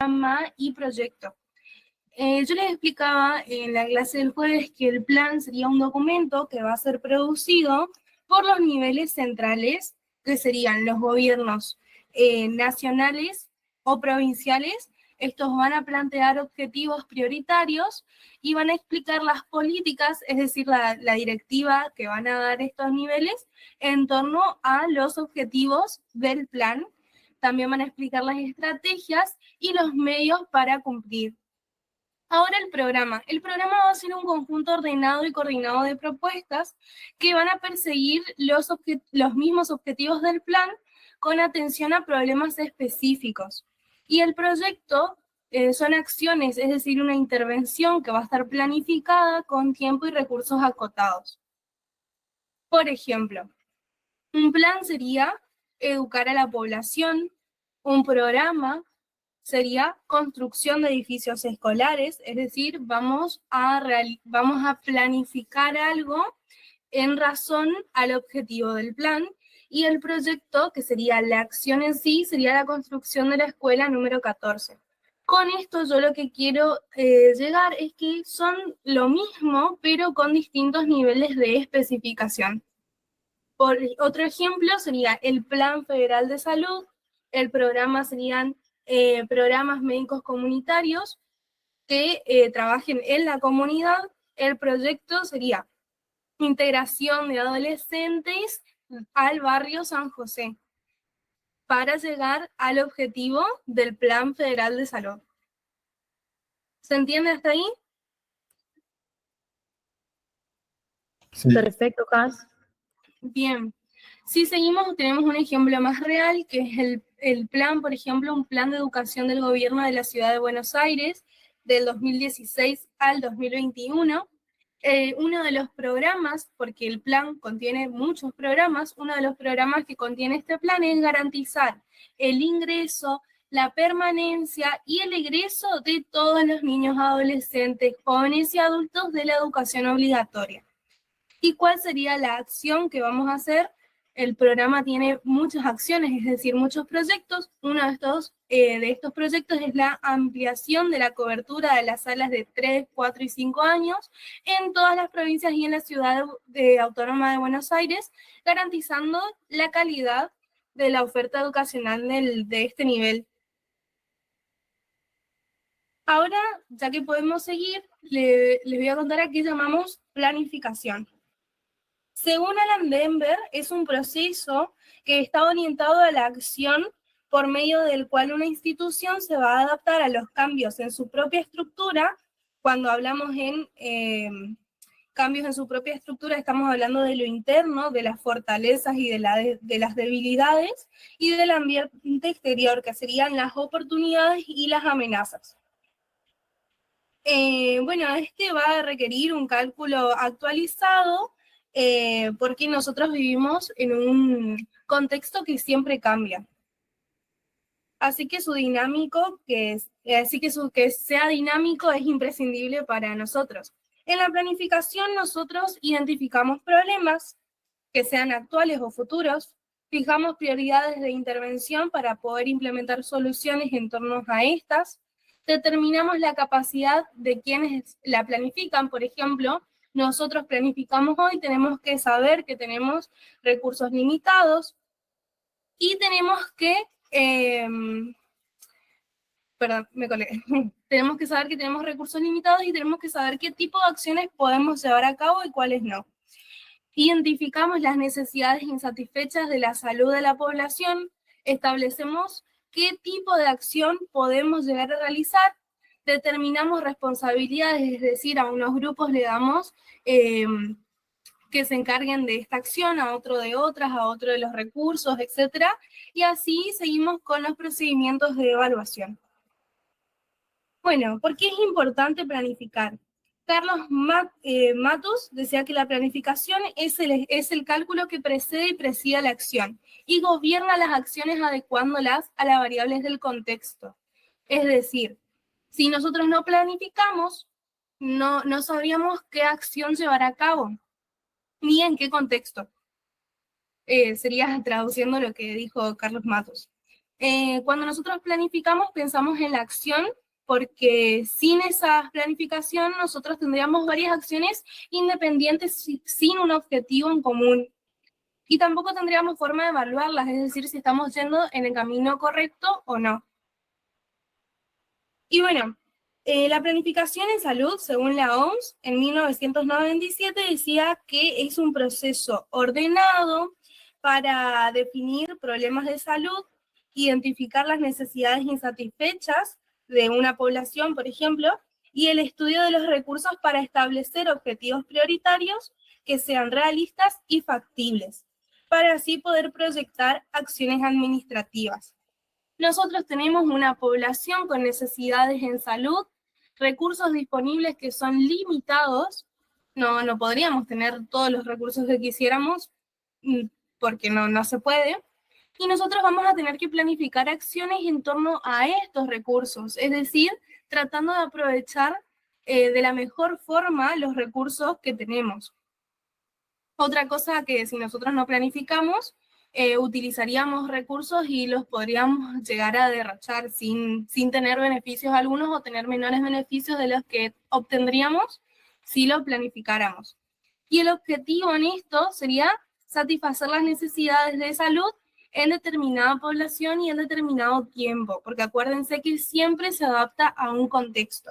programa y proyecto. Yo les explicaba en la clase del jueves que el plan sería un documento que va a ser producido por los niveles centrales, que serían los gobiernos nacionales o provinciales. Estos van a plantear objetivos prioritarios y van a explicar las políticas, es decir, la directiva que van a dar estos niveles en torno a los objetivos del plan. También van a explicar las estrategias y los medios para cumplir. Ahora el programa. El programa va a ser un conjunto ordenado y coordinado de propuestas que van a perseguir los mismos objetivos del plan con atención a problemas específicos. Y el proyecto son acciones, es decir, una intervención que va a estar planificada con tiempo y recursos acotados. Por ejemplo, un plan sería educar a la población, un programa sería construcción de edificios escolares, es decir, vamos a planificar algo en razón al objetivo del plan, y el proyecto, que sería la acción en sí, sería la construcción de la escuela número 14. Con esto yo lo que quiero llegar es que son lo mismo, pero con distintos niveles de especificación. Por otro ejemplo sería el Plan Federal de Salud, el programa serían programas médicos comunitarios que trabajen en la comunidad. El proyecto sería integración de adolescentes al barrio San José para llegar al objetivo del Plan Federal de Salud. ¿Se entiende hasta ahí? Sí. Perfecto, Cas. Bien. Si seguimos, tenemos un ejemplo más real, que es el plan, por ejemplo, un plan de educación del gobierno de la ciudad de Buenos Aires del 2016 al 2021. Uno de los programas, porque el plan contiene muchos programas, uno de los programas que contiene este plan es garantizar el ingreso, la permanencia y el egreso de todos los niños, adolescentes, jóvenes y adultos de la educación obligatoria. ¿Y cuál sería la acción que vamos a hacer? El programa tiene muchas acciones, es decir, muchos proyectos. Uno de estos proyectos es la ampliación de la cobertura de las salas de 3, 4 y 5 años en todas las provincias y en la ciudad autónoma de Buenos Aires, garantizando la calidad de la oferta educacional de este nivel. Ahora, ya que podemos seguir, les voy a contar a qué llamamos planificación. Según Alan Denver, es un proceso que está orientado a la acción por medio del cual una institución se va a adaptar a los cambios en su propia estructura. Cuando hablamos en cambios en su propia estructura, estamos hablando de lo interno, de las fortalezas y de las debilidades, y del ambiente exterior, que serían las oportunidades y las amenazas. Bueno, este va a requerir un cálculo actualizado, porque nosotros vivimos en un contexto que siempre cambia. Así que que sea dinámico es imprescindible para nosotros. En la planificación nosotros identificamos problemas que sean actuales o futuros, fijamos prioridades de intervención para poder implementar soluciones en torno a estas, determinamos la capacidad de quienes la planifican. Por ejemplo, nosotros planificamos hoy, tenemos que saber que tenemos recursos limitados y tenemos que, tenemos que saber que tenemos recursos limitados y tenemos que saber qué tipo de acciones podemos llevar a cabo y cuáles no. Identificamos las necesidades insatisfechas de la salud de la población, establecemos qué tipo de acción podemos llegar a realizar, determinamos responsabilidades, es decir, a unos grupos le damos que se encarguen de esta acción, a otro de otras, a otro de los recursos, etc. Y así seguimos con los procedimientos de evaluación. Bueno, ¿por qué es importante planificar? Carlos Matus decía que la planificación es el cálculo que precede y preside la acción y gobierna las acciones adecuándolas a las variables del contexto. Es decir, si nosotros no planificamos, no sabríamos qué acción llevar a cabo, ni en qué contexto. Sería traduciendo lo que dijo Carlos Matus. Cuando nosotros planificamos, pensamos en la acción, porque sin esa planificación nosotros tendríamos varias acciones independientes sin un objetivo en común. Y tampoco tendríamos forma de evaluarlas, es decir, si estamos yendo en el camino correcto o no. Y bueno, la planificación en salud, según la OMS, en 1997 decía que es un proceso ordenado para definir problemas de salud, identificar las necesidades insatisfechas de una población, por ejemplo, y el estudio de los recursos para establecer objetivos prioritarios que sean realistas y factibles, para así poder proyectar acciones administrativas. Nosotros tenemos una población con necesidades en salud, recursos disponibles que son limitados, no podríamos tener todos los recursos que quisiéramos, porque no se puede, y nosotros vamos a tener que planificar acciones en torno a estos recursos, es decir, tratando de aprovechar de la mejor forma los recursos que tenemos. Otra cosa que si nosotros no planificamos, utilizaríamos recursos y los podríamos llegar a derrochar sin tener beneficios algunos o tener menores beneficios de los que obtendríamos si los planificáramos. Y el objetivo en esto sería satisfacer las necesidades de salud en determinada población y en determinado tiempo, porque acuérdense que siempre se adapta a un contexto.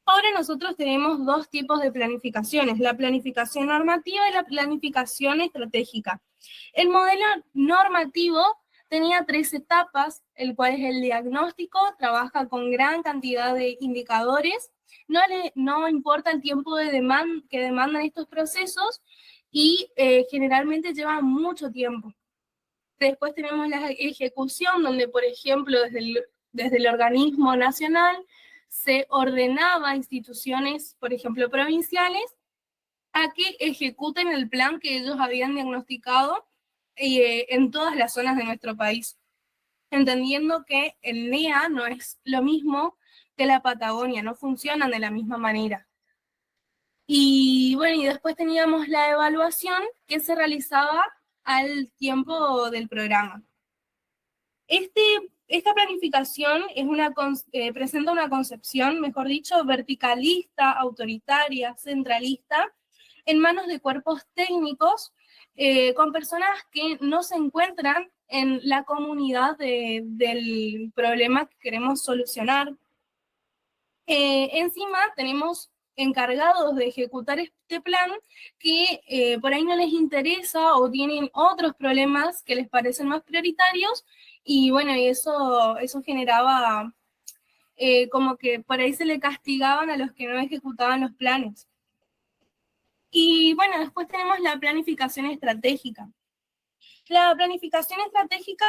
Ahora nosotros tenemos dos tipos de planificaciones, la planificación normativa y la planificación estratégica. El modelo normativo tenía 3 etapas, el cual es el diagnóstico, trabaja con gran cantidad de indicadores, no importa el tiempo que demandan estos procesos y generalmente lleva mucho tiempo. Después tenemos la ejecución, donde por ejemplo desde el organismo nacional se ordenaba a instituciones, por ejemplo, provinciales, a que ejecuten el plan que ellos habían diagnosticado en todas las zonas de nuestro país, entendiendo que el NEA no es lo mismo que la Patagonia, no funcionan de la misma manera. Y bueno, y después teníamos la evaluación que se realizaba al tiempo del programa. Esta planificación presenta una concepción, mejor dicho, verticalista, autoritaria, centralista, en manos de cuerpos técnicos, con personas que no se encuentran en la comunidad del problema que queremos solucionar. Encima tenemos encargados de ejecutar este plan que por ahí no les interesa o tienen otros problemas que les parecen más prioritarios, y bueno, y eso generaba como que por ahí se le castigaban a los que no ejecutaban los planes. Y bueno, después tenemos la planificación estratégica. La planificación estratégica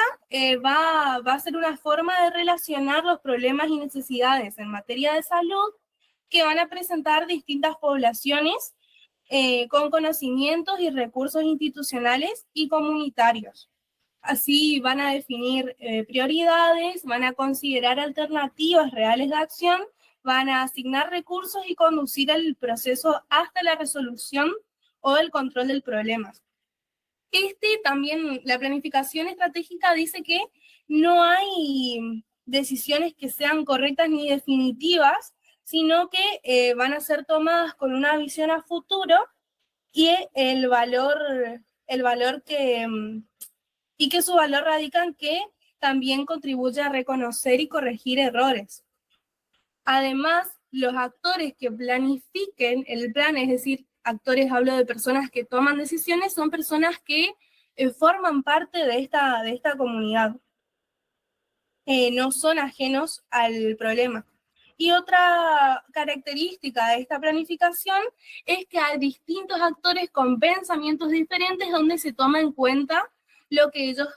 va a ser una forma de relacionar los problemas y necesidades en materia de salud que van a presentar distintas poblaciones con conocimientos y recursos institucionales y comunitarios. Así van a definir prioridades, van a considerar alternativas reales de acción, van a asignar recursos y conducir el proceso hasta la resolución o el control del problema. También, la planificación estratégica dice que no hay decisiones que sean correctas ni definitivas, sino que van a ser tomadas con una visión a futuro y el valor y que su valor radica en que también contribuye a reconocer y corregir errores. Además, los actores que planifiquen el plan, es decir, actores, hablo de personas que toman decisiones, son personas que forman parte de esta comunidad. No son ajenos al problema. Y otra característica de esta planificación es que hay distintos actores con pensamientos diferentes donde se toma en cuenta lo que ellos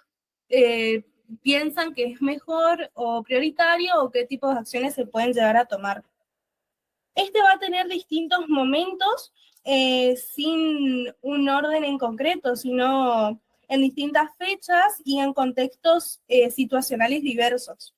piensan que es mejor o prioritario o qué tipo de acciones se pueden llegar a tomar. Va a tener distintos momentos sin un orden en concreto, sino en distintas fechas y en contextos situacionales diversos.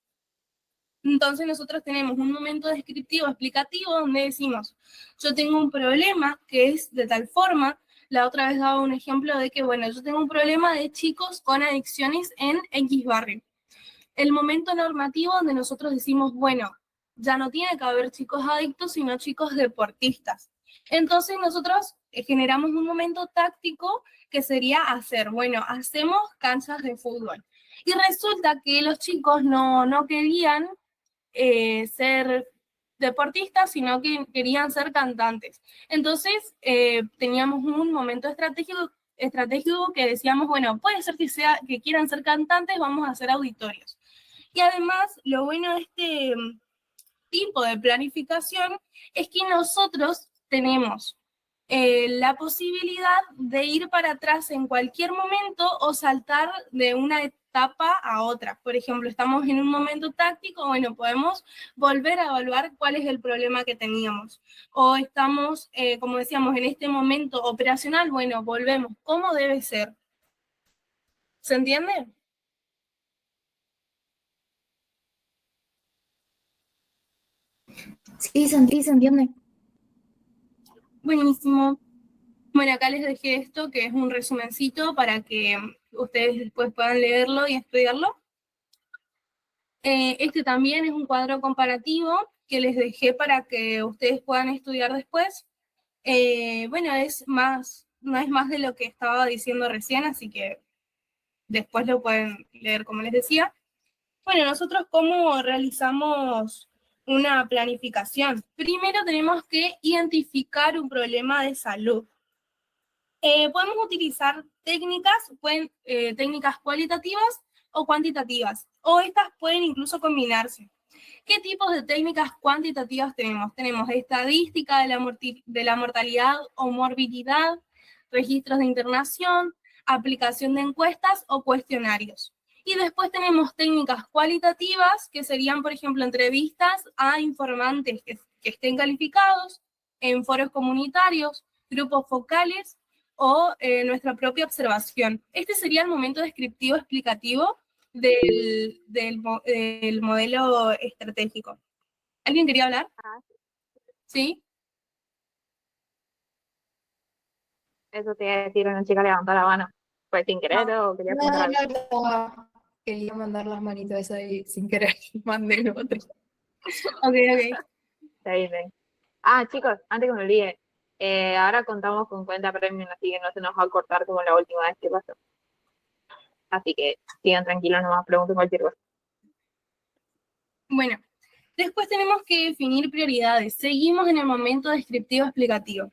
Entonces nosotros tenemos un momento descriptivo, explicativo, donde decimos, yo tengo un problema que es de tal forma. La otra vez daba un ejemplo de que, bueno, yo tengo un problema de chicos con adicciones en X barrio. el momento normativo donde nosotros decimos, bueno, ya no tiene que haber chicos adictos, sino chicos deportistas. Entonces nosotros generamos un momento táctico que sería hacer, bueno, hacemos canchas de fútbol. Y resulta que los chicos no querían ser deportistas, sino que querían ser cantantes. Entonces teníamos un momento estratégico que decíamos, bueno, puede ser que quieran ser cantantes, vamos a hacer auditorios. Y además, lo bueno de este tipo de planificación es que nosotros tenemos la posibilidad de ir para atrás en cualquier momento o saltar de una etapa a otra. Por ejemplo, estamos en un momento táctico, bueno, podemos volver a evaluar cuál es el problema que teníamos. O estamos, como decíamos, en este momento operacional, bueno, volvemos. ¿Cómo debe ser? ¿Se entiende? Sí, se entiende. Buenísimo. Bueno, acá les dejé esto, que es un resumencito para que ustedes después puedan leerlo y estudiarlo. Este también es un cuadro comparativo que les dejé para que ustedes puedan estudiar después. Bueno, no es más de lo que estaba diciendo recién, así que después lo pueden leer como les decía. Bueno, nosotros cómo realizamos una planificación. Primero tenemos que identificar un problema de salud. Podemos utilizar técnicas cualitativas o cuantitativas, o estas pueden incluso combinarse. ¿Qué tipos de técnicas cuantitativas tenemos? Tenemos estadística de la mortalidad o morbilidad, registros de internación, aplicación de encuestas o cuestionarios. Y después tenemos técnicas cualitativas, que serían, por ejemplo, entrevistas a informantes que estén calificados en foros comunitarios, grupos focales o nuestra propia observación. Este sería el momento descriptivo explicativo del modelo estratégico. ¿Alguien quería hablar? ¿Sí? Eso te iba a decir, una chica levantó la mano. ¿Fue sin querer o quería preguntar algo? No. Quería mandar las manitos ahí sin querer. Mandé el otro. Ok. Está bien. Ah, chicos, antes que me olvide, ahora contamos con cuenta premium, así que no se nos va a cortar como la última vez que pasó. Así que sigan tranquilos, nomás pregunten cualquier cosa. Bueno, después tenemos que definir prioridades. Seguimos en el momento descriptivo explicativo.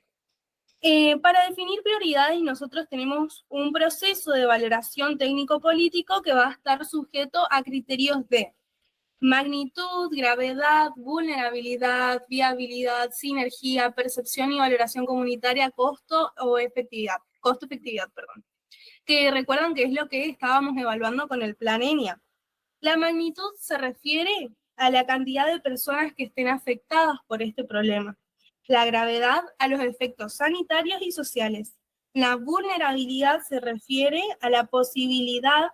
Para definir prioridades, nosotros tenemos un proceso de valoración técnico-político que va a estar sujeto a criterios de magnitud, gravedad, vulnerabilidad, viabilidad, sinergia, percepción y valoración comunitaria, costo-efectividad, perdón. Que recuerdan que es lo que estábamos evaluando con el plan ENIA. La magnitud se refiere a la cantidad de personas que estén afectadas por este problema. La gravedad a los efectos sanitarios y sociales. La vulnerabilidad se refiere a la posibilidad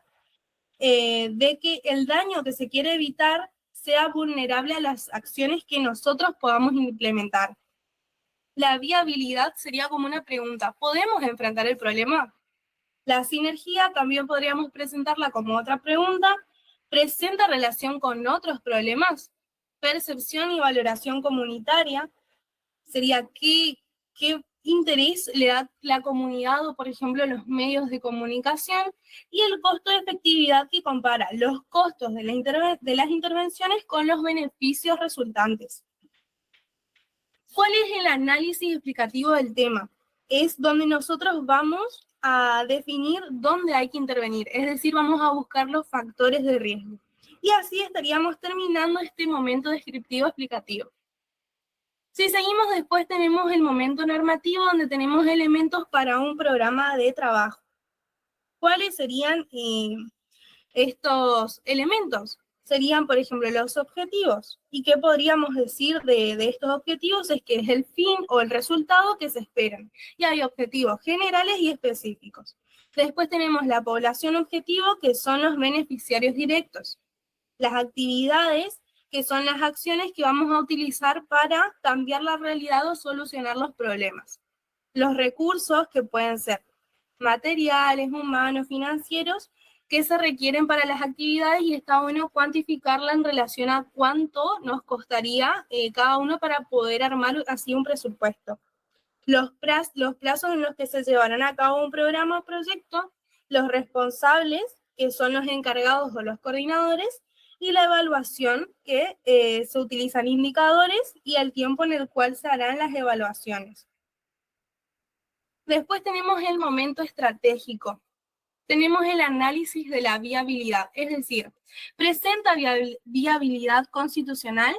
de que el daño que se quiere evitar sea vulnerable a las acciones que nosotros podamos implementar. La viabilidad sería como una pregunta, ¿podemos enfrentar el problema? La sinergia también podríamos presentarla como otra pregunta, ¿presenta relación con otros problemas? Percepción y valoración comunitaria sería qué interés le da la comunidad o, por ejemplo, los medios de comunicación, y el costo de efectividad que compara los costos de las intervenciones con los beneficios resultantes. ¿Cuál es el análisis explicativo del tema? Es donde nosotros vamos a definir dónde hay que intervenir, es decir, vamos a buscar los factores de riesgo. Y así estaríamos terminando este momento descriptivo explicativo. Si seguimos después tenemos el momento normativo donde tenemos elementos para un programa de trabajo. ¿Cuáles serían estos elementos? Serían, por ejemplo, los objetivos. ¿Y qué podríamos decir de estos objetivos? Es que es el fin o el resultado que se esperan. Y hay objetivos generales y específicos. Después tenemos la población objetivo, que son los beneficiarios directos. Las actividades, que son las acciones que vamos a utilizar para cambiar la realidad o solucionar los problemas. Los recursos, que pueden ser materiales, humanos, financieros, que se requieren para las actividades y está bueno cuantificarla en relación a cuánto nos costaría cada uno para poder armar así un presupuesto. Los plazos en los que se llevarán a cabo un programa o proyecto, los responsables, que son los encargados o los coordinadores, y la evaluación, que se utilizan indicadores, y el tiempo en el cual se harán las evaluaciones. Después tenemos el momento estratégico. Tenemos el análisis de la viabilidad, es decir, presenta viabilidad constitucional,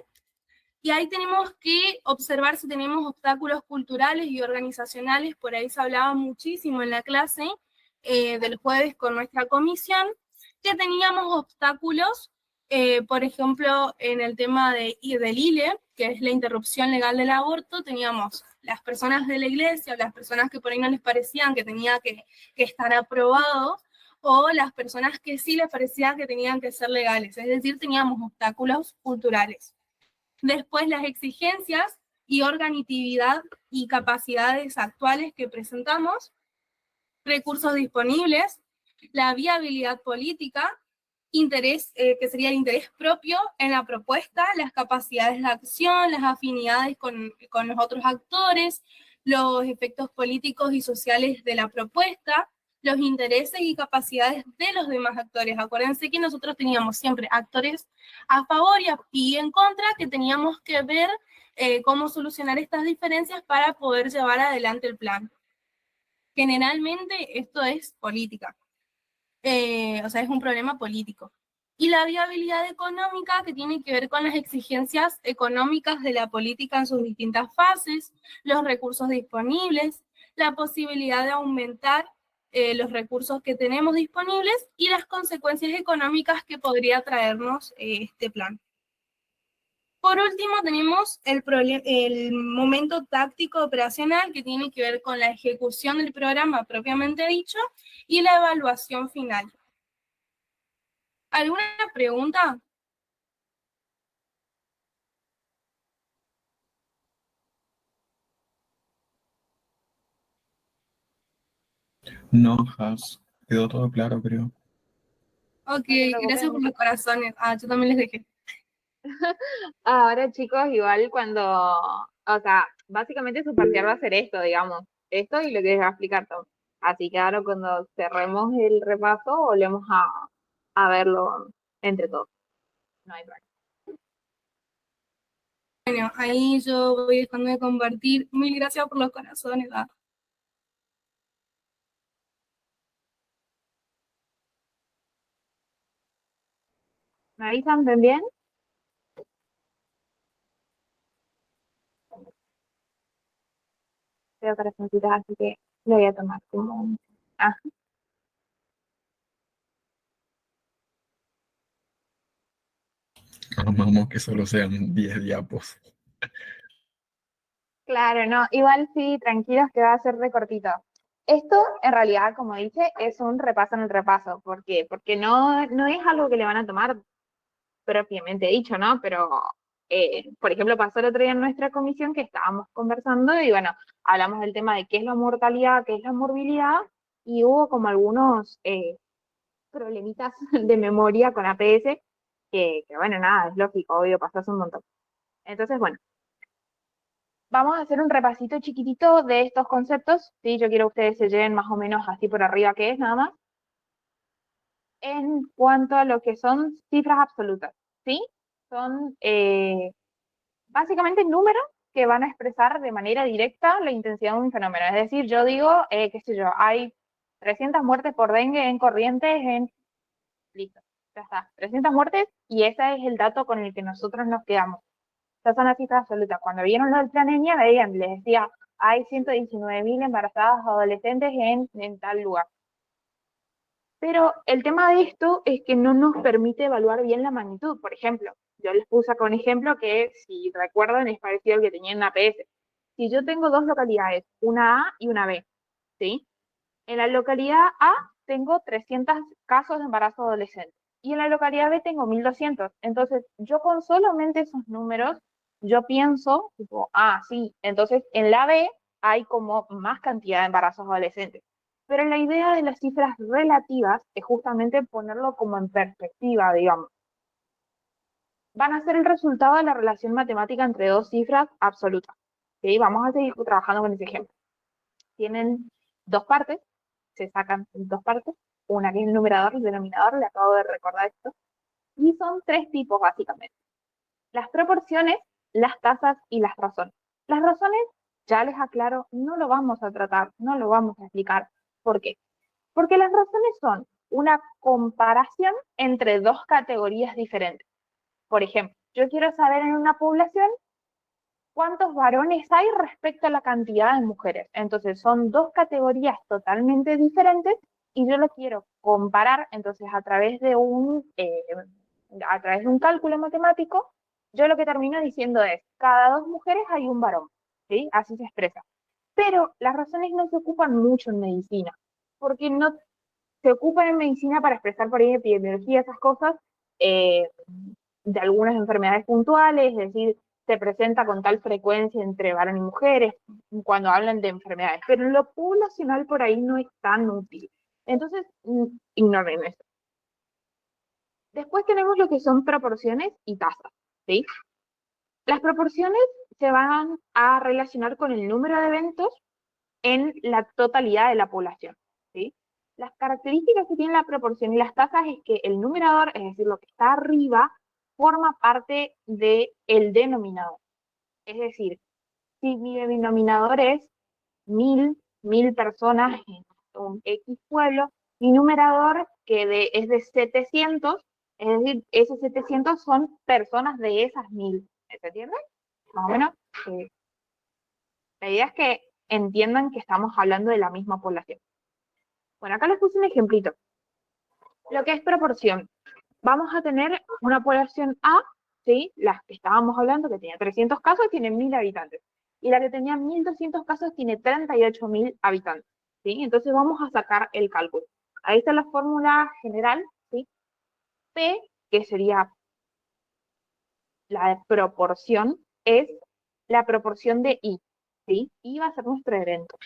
y ahí tenemos que observar si tenemos obstáculos culturales y organizacionales. Por ahí se hablaba muchísimo en la clase del jueves con nuestra comisión, que teníamos obstáculos, por ejemplo, en el tema del ILE, que es la interrupción legal del aborto. Teníamos las personas de la iglesia, o las personas que por ahí no les parecían que tenía que estar aprobado, o las personas que sí les parecía que tenían que ser legales, es decir, teníamos obstáculos culturales. Después, las exigencias y organizatividad y capacidades actuales que presentamos, recursos disponibles, la viabilidad política, interés, que sería el interés propio en la propuesta, las capacidades de acción, las afinidades con los otros actores, los efectos políticos y sociales de la propuesta, los intereses y capacidades de los demás actores. Acuérdense que nosotros teníamos siempre actores a favor y en contra, que teníamos que ver cómo solucionar estas diferencias para poder llevar adelante el plan. Generalmente esto es política, o sea, es un problema político. Y la viabilidad económica, que tiene que ver con las exigencias económicas de la política en sus distintas fases, los recursos disponibles, la posibilidad de aumentar los recursos que tenemos disponibles y las consecuencias económicas que podría traernos este plan. Por último, tenemos el momento táctico operacional, que tiene que ver con la ejecución del programa propiamente dicho y la evaluación final. ¿Alguna pregunta? No, Has, quedó todo claro, creo. Ok, No te preocupes. gracias por los corazones. Yo también les dejé. Ahora, chicos, igual cuando, o sea, básicamente su parcial va a ser esto, digamos, esto y lo que les va a explicar Tom. Así que ahora cuando cerremos el repaso, volvemos a verlo entre todos. No hay problema. Bueno, ahí yo voy dejando de compartir. Mil gracias por los corazones. ¿Me avisan también? Veo corazoncitos, así que lo voy a tomar como... Ah, Vamos que solo sean 10 diapos. claro, no, igual sí, tranquilos que va a ser de cortito. Esto, en realidad, como dice, es un repaso en el repaso. ¿Por qué? Porque no es algo que le van a tomar propiamente dicho, ¿no? Pero, por ejemplo, pasó el otro día en nuestra comisión que estábamos conversando y, bueno, hablamos del tema de qué es la mortalidad, qué es la morbilidad, y hubo como algunos problemitas de memoria con APS, bueno, nada, es lógico, obvio, pasó hace un montón. Entonces, bueno, vamos a hacer un repasito chiquitito de estos conceptos, ¿sí? Yo quiero que ustedes se lleven más o menos así por arriba qué es, nada más. En cuanto a lo que son cifras absolutas, ¿sí? Son básicamente números que van a expresar de manera directa la intensidad de un fenómeno. Es decir, yo digo, qué sé yo, hay 300 muertes por dengue en Corrientes, listo, ya está, 300 muertes, y ese es el dato con el que nosotros nos quedamos. Esas son las cifras absolutas. Cuando vieron lo del plan ENIA, veían, les decía, hay 119.000 embarazadas adolescentes en tal lugar. Pero el tema de esto es que no nos permite evaluar bien la magnitud. Por ejemplo, yo les puse acá un ejemplo que, si recuerdan, es parecido al que tenía en APS. Si yo tengo dos localidades, una A y una B, ¿sí? En la localidad A tengo 300 casos de embarazo adolescente y en la localidad B tengo 1.200. Entonces, yo con solamente esos números, yo pienso, tipo, sí, entonces en la B hay como más cantidad de embarazos adolescentes. Pero la idea de las cifras relativas es justamente ponerlo como en perspectiva, digamos. Van a ser el resultado de la relación matemática entre dos cifras absolutas. ¿Sí? Vamos a seguir trabajando con ese ejemplo. Tienen dos partes, se sacan dos partes, una que es el numerador y el denominador, le acabo de recordar esto, y son tres tipos básicamente. Las proporciones, las tasas y las razones. Las razones, ya les aclaro, no lo vamos a tratar, no lo vamos a explicar. ¿Por qué? Porque las razones son una comparación entre dos categorías diferentes. Por ejemplo, yo quiero saber en una población cuántos varones hay respecto a la cantidad de mujeres. Entonces, son dos categorías totalmente diferentes y yo lo quiero comparar. Entonces, a través de un cálculo matemático, yo lo que termino diciendo es, cada dos mujeres hay un varón, ¿sí? Así se expresa. Pero las razones no se ocupan mucho en medicina, porque no se ocupan en medicina para expresar por ahí epidemiología, esas cosas, de algunas enfermedades puntuales, es decir, se presenta con tal frecuencia entre varón y mujeres cuando hablan de enfermedades, pero en lo poblacional por ahí no es tan útil. Entonces, ignoren eso. Después tenemos lo que son proporciones y tasas, ¿sí? Las proporciones se van a relacionar con el número de eventos en la totalidad de la población, ¿sí? Las características que tiene la proporción y las tasas es que el numerador, es decir, lo que está arriba, forma parte del denominador. Es decir, si mi denominador es 1000 personas en un X pueblo, mi numerador es de 700, es decir, esos 700 son personas de esas 1000. ¿Se entiende? Más o menos. La idea es que entiendan que estamos hablando de la misma población. Bueno, acá les puse un ejemplito. Lo que es proporción. Vamos a tener una población A, ¿sí? Las que estábamos hablando, que tenía 300 casos, tiene 1000 habitantes. Y la que tenía 1200 casos tiene 38.000 habitantes, ¿sí? Entonces vamos a sacar el cálculo. Ahí está la fórmula general, ¿sí? P, que sería la proporción, es la proporción de I, ¿sí? I va a ser nuestro evento.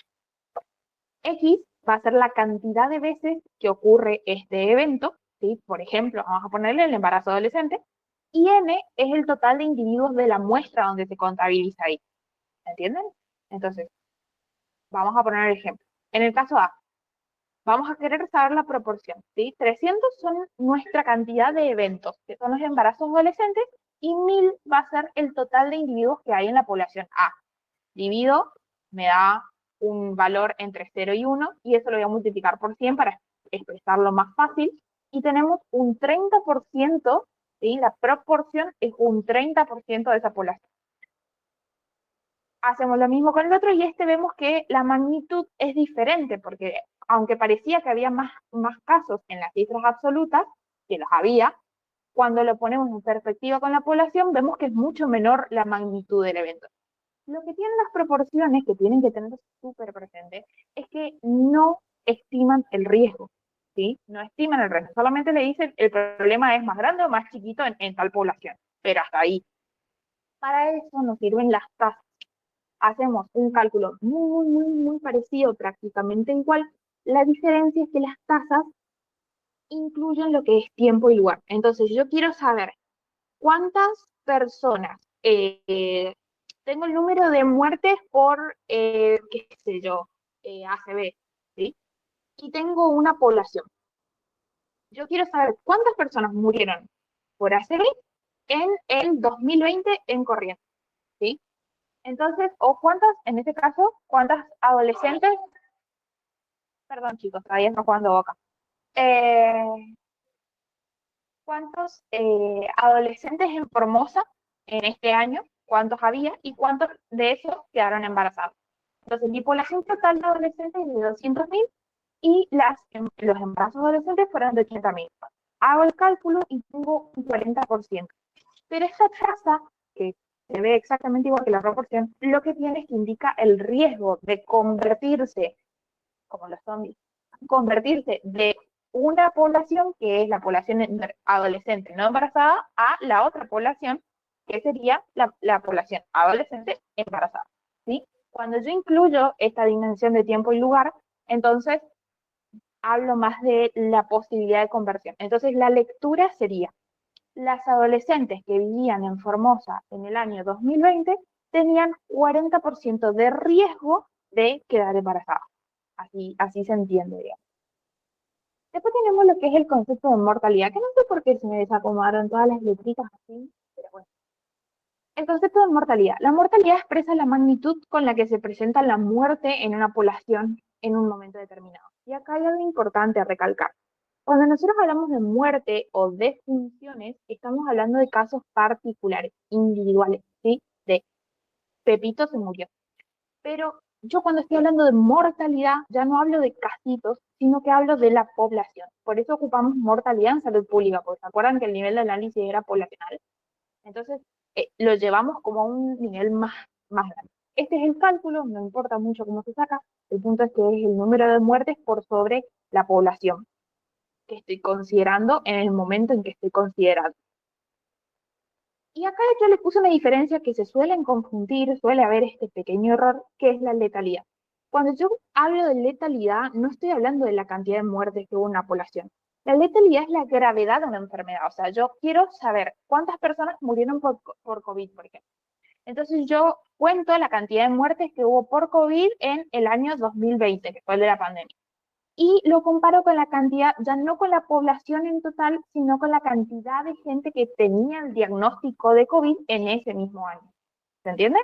X va a ser la cantidad de veces que ocurre este evento, ¿sí? Por ejemplo, vamos a ponerle el embarazo adolescente, y N es el total de individuos de la muestra donde se contabiliza ahí. ¿Entienden? Entonces, vamos a poner el ejemplo. En el caso A, vamos a querer saber la proporción, ¿sí? 300 son nuestra cantidad de eventos, que son los embarazos adolescentes, y 1000 va a ser el total de individuos que hay en la población A. Divido, me da un valor entre 0 y 1, y eso lo voy a multiplicar por 100 para expresarlo más fácil, y tenemos un 30%, ¿sí? La proporción es un 30% de esa población. Hacemos lo mismo con el otro, y vemos que la magnitud es diferente, porque aunque parecía que había más casos en las cifras absolutas, que los había, cuando lo ponemos en perspectiva con la población, vemos que es mucho menor la magnitud del evento. Lo que tienen las proporciones, que tienen que tener súper presente, es que no estiman el riesgo, ¿sí? No estiman el riesgo, solamente le dicen el problema es más grande o más chiquito en tal población, pero hasta ahí. Para eso nos sirven las tasas. Hacemos un cálculo muy parecido, prácticamente igual. La diferencia es que las tasas incluyen lo que es tiempo y lugar. Entonces, yo quiero saber cuántas personas tengo el número de muertes por, qué sé yo, ACV, ¿sí? Y tengo una población. Yo quiero saber cuántas personas murieron por ACV en el 2020 en Corrientes, ¿sí? Entonces, o cuántas, en este caso, cuántas adolescentes, perdón chicos, todavía está jugando Boca, cuántos adolescentes en Formosa en este año, cuántos había y cuántos de esos quedaron embarazados. Entonces, mi población total de adolescentes es de 200.000 y los embarazos adolescentes fueron de 80.000. Hago el cálculo y tengo un 40%. Pero esta tasa, que se ve exactamente igual que la proporción, lo que tiene es que indica el riesgo de convertirse, como los zombies, convertirse de una población, que es la población adolescente no embarazada, a la otra población, que sería la población adolescente embarazada, ¿sí? Cuando yo incluyo esta dimensión de tiempo y lugar, entonces hablo más de la posibilidad de conversión. Entonces, la lectura sería: las adolescentes que vivían en Formosa en el año 2020 tenían 40% de riesgo de quedar embarazadas. Así se entiende, digamos. Después tenemos lo que es el concepto de mortalidad, que no sé por qué se me desacomodaron todas las letritas así, pero bueno. El concepto de mortalidad. La mortalidad expresa la magnitud con la que se presenta la muerte en una población en un momento determinado. Y acá hay algo importante a recalcar. Cuando nosotros hablamos de muerte o defunciones, estamos hablando de casos particulares, individuales, ¿sí? De Pepito se murió. Pero yo cuando estoy hablando de mortalidad, ya no hablo de casitos, sino que hablo de la población. Por eso ocupamos mortalidad en salud pública, porque se acuerdan que el nivel de análisis era poblacional. Entonces, lo llevamos como a un nivel más grande. Este es el cálculo, no importa mucho cómo se saca, el punto es que es el número de muertes por sobre la población que estoy considerando en el momento en que estoy considerando. Y acá yo le puse una diferencia que se suelen confundir, suele haber este pequeño error, que es la letalidad. Cuando yo hablo de letalidad, no estoy hablando de la cantidad de muertes que hubo en una población. La letalidad es la gravedad de una enfermedad. O sea, yo quiero saber cuántas personas murieron por COVID, por ejemplo. Entonces yo cuento la cantidad de muertes que hubo por COVID en el año 2020, que fue el de la pandemia. Y lo comparo con la cantidad, ya no con la población en total, sino con la cantidad de gente que tenía el diagnóstico de COVID en ese mismo año. ¿Se entiende?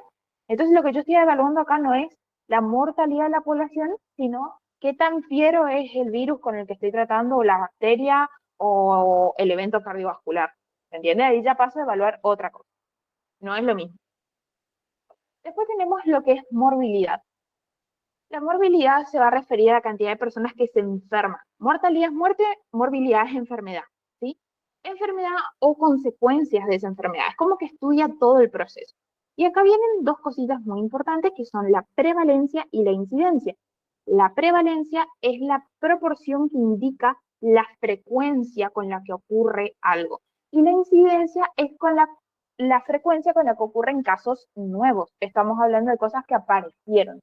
Entonces lo que yo estoy evaluando acá no es la mortalidad de la población, sino qué tan fiero es el virus con el que estoy tratando, o la bacteria, o el evento cardiovascular. ¿Se entiende? Ahí ya paso a evaluar otra cosa. No es lo mismo. Después tenemos lo que es morbilidad. La morbilidad se va a referir a la cantidad de personas que se enferman. Mortalidad es muerte, morbilidad es enfermedad, ¿sí? Enfermedad o consecuencias de esa enfermedad. Es como que estudia todo el proceso. Y acá vienen dos cositas muy importantes que son la prevalencia y la incidencia. La prevalencia es la proporción que indica la frecuencia con la que ocurre algo. Y la incidencia es con la frecuencia con la que ocurren casos nuevos. Estamos hablando de cosas que aparecieron.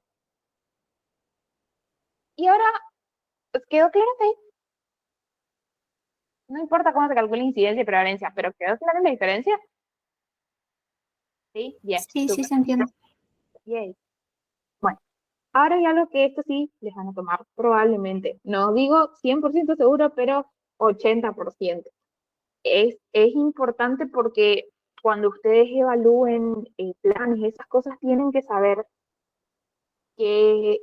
Y ahora, pues, ¿quedó claro ahí? No importa cómo se calcula incidencia y prevalencia, pero ¿quedó clara la diferencia? Sí, bien, Sí, sí súper. se entiende. Yay. Bueno, ahora hay algo que esto sí les van a tomar probablemente. No digo 100% seguro, pero 80%. Es importante porque cuando ustedes evalúen planes, esas cosas tienen que saber que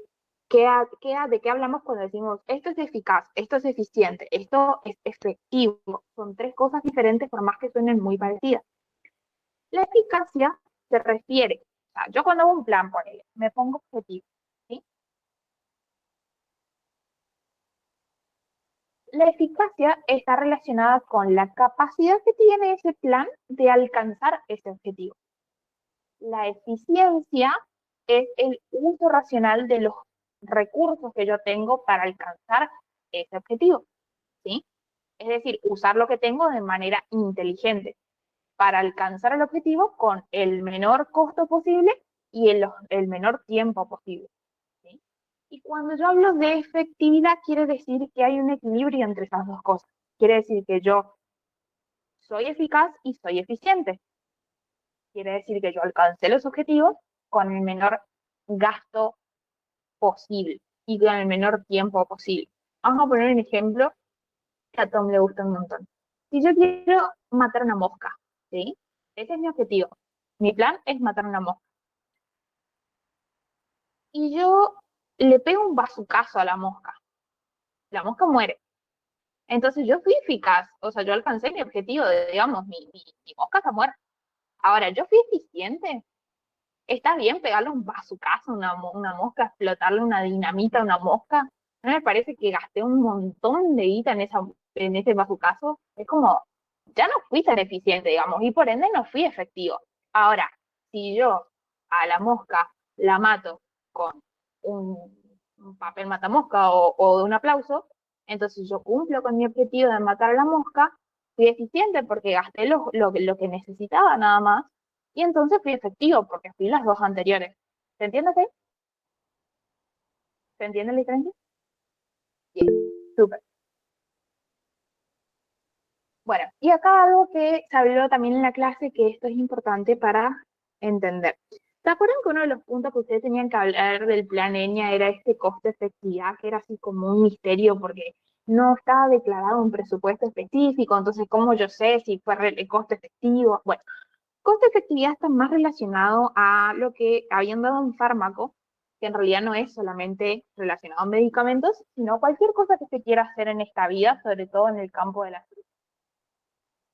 de qué hablamos cuando decimos esto es eficaz, esto es eficiente, esto es efectivo. Son tres cosas diferentes por más que suenen muy parecidas. La eficacia se refiere, o sea, yo cuando hago un plan, por ejemplo, me pongo objetivos, ¿sí? La eficacia está relacionada con la capacidad que tiene ese plan de alcanzar ese objetivo. La eficiencia es el uso racional de los recursos que yo tengo para alcanzar ese objetivo, ¿sí? Es decir, usar lo que tengo de manera inteligente para alcanzar el objetivo con el menor costo posible y el menor tiempo posible, ¿sí? Y cuando yo hablo de efectividad, quiere decir que hay un equilibrio entre esas dos cosas. Quiere decir que yo soy eficaz y soy eficiente. Quiere decir que yo alcancé los objetivos con el menor gasto posible y con el menor tiempo posible. Vamos a poner un ejemplo que a Tom le gusta un montón. Si yo quiero matar una mosca, ¿sí? Ese es mi objetivo. Mi plan es matar una mosca. Y yo le pego un bazucazo a la mosca. La mosca muere. Entonces yo fui eficaz, o sea, yo alcancé mi objetivo, digamos, mi mosca está muerta. Ahora, ¿yo fui eficiente? ¿Está bien pegarle un bazucazo a una mosca, explotarle una dinamita a una mosca? ¿No me parece que gasté un montón de guita en ese bazucazo? Es como, ya no fui tan eficiente, digamos, y por ende no fui efectivo. Ahora, si yo a la mosca la mato con un papel matamosca o de un aplauso, entonces yo cumplo con mi objetivo de matar a la mosca, fui eficiente porque gasté lo que necesitaba nada más, y entonces fui efectivo porque fui las dos anteriores. ¿Se entiende? ¿Se entiende la diferencia? Bien. Súper. Bueno, y acá algo que se habló también en la clase, que esto es importante para entender. ¿Se acuerdan que uno de los puntos que ustedes tenían que hablar del plan ENIA era este coste-efectividad, que era así como un misterio porque no estaba declarado un presupuesto específico? Entonces, ¿cómo yo sé si fue el coste efectivo? Bueno, coste-efectividad está más relacionado a lo que habían dado un fármaco, que en realidad no es solamente relacionado a medicamentos, sino cualquier cosa que se quiera hacer en esta vida, sobre todo en el campo de la salud.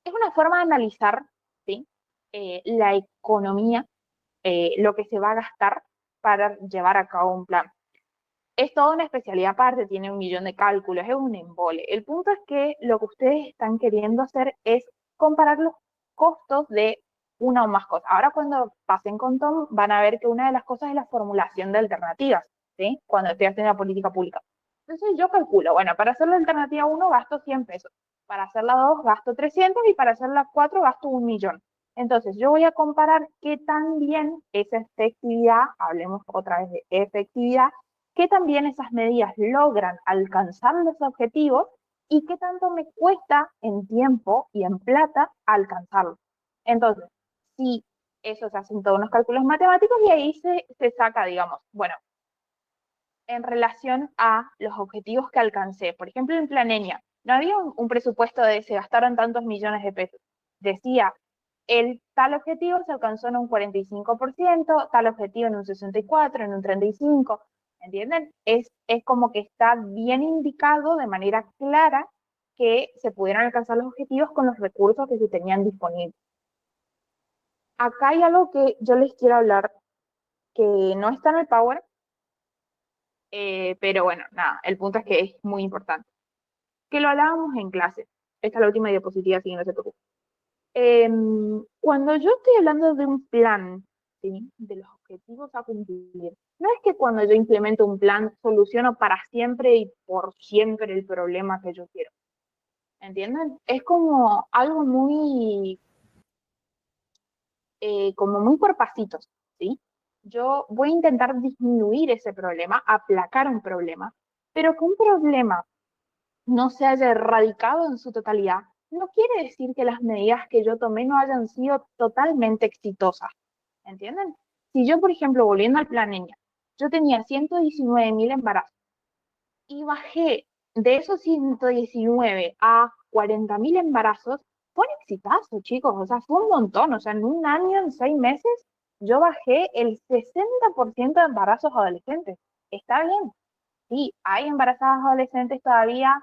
Es una forma de analizar, ¿sí? La economía, lo que se va a gastar para llevar a cabo un plan. Es toda una especialidad aparte, tiene 1.000.000 de cálculos, es un embole. El punto es que lo que ustedes están queriendo hacer es comparar los costos de una o más cosas. Ahora cuando pasen con Tom van a ver que una de las cosas es la formulación de alternativas, ¿sí? Cuando estoy haciendo la política pública. Entonces yo calculo, bueno, para hacer la alternativa 1 gasto 100 pesos, para hacer la 2 gasto 300 y para hacer la 4 gasto 1.000.000. Entonces yo voy a comparar qué tan bien esa efectividad, hablemos otra vez de efectividad, qué también esas medidas logran alcanzar los objetivos y qué tanto me cuesta en tiempo y en plata alcanzarlos. Entonces, si eso se hacen todos unos cálculos matemáticos y ahí se saca, digamos, bueno, en relación a los objetivos que alcancé. Por ejemplo, en Planenia, no había un presupuesto de se gastaron tantos millones de pesos. Decía, el tal objetivo se alcanzó en un 45%, tal objetivo en un 64%, en un 35%. ¿Entienden? Es como que está bien indicado de manera clara que se pudieron alcanzar los objetivos con los recursos que se tenían disponibles. Acá hay algo que yo les quiero hablar que no está en el Power, pero bueno, nada, el punto es que es muy importante. Que lo hablábamos en clase. Esta es la última diapositiva, así que no se preocupen. Cuando yo estoy hablando de un plan, ¿sí? De los objetivos a cumplir, no es que cuando yo implemento un plan soluciono para siempre y por siempre el problema que yo quiero. ¿Entienden? Es como algo muy, como muy por pasitos, ¿sí? Yo voy a intentar disminuir ese problema, aplacar un problema, pero que un problema no se haya erradicado en su totalidad, no quiere decir que las medidas que yo tomé no hayan sido totalmente exitosas. ¿Entienden? Si yo, por ejemplo, volviendo al plan niña, yo tenía 119.000 embarazos y bajé de esos 119 a 40.000 embarazos, fue un exitazo, chicos. O sea, fue un montón. O sea, en un año, en 6 meses, yo bajé el 60% de embarazos adolescentes. Está bien. Sí, hay embarazadas adolescentes todavía,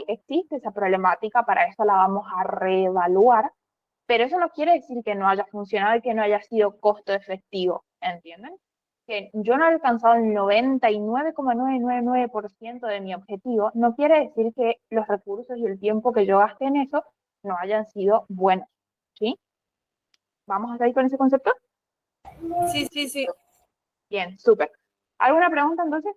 existe esa problemática, para eso la vamos a reevaluar, pero eso no quiere decir que no haya funcionado y que no haya sido costo efectivo, ¿entienden? Que yo no he alcanzado el 99,999% de mi objetivo, no quiere decir que los recursos y el tiempo que yo gasté en eso no hayan sido buenos, ¿sí? ¿Vamos a salir con ese concepto? Sí, sí, sí. Bien, súper. ¿Alguna pregunta entonces?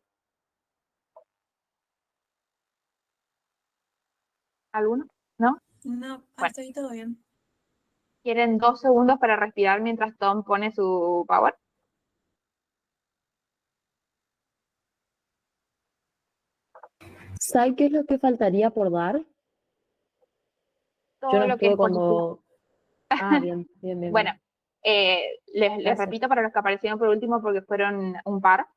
¿Alguno? ¿No? No, Bueno. hasta ahí todo bien. ¿Quieren 2 segundos para respirar mientras Tom pone su power? ¿Sabes qué es lo que faltaría por dar? Yo Todo no lo que es estuve política. como... Ah, bien, bien, bien, Bueno, bien. les Gracias. repito para los que aparecieron por último porque fueron un par.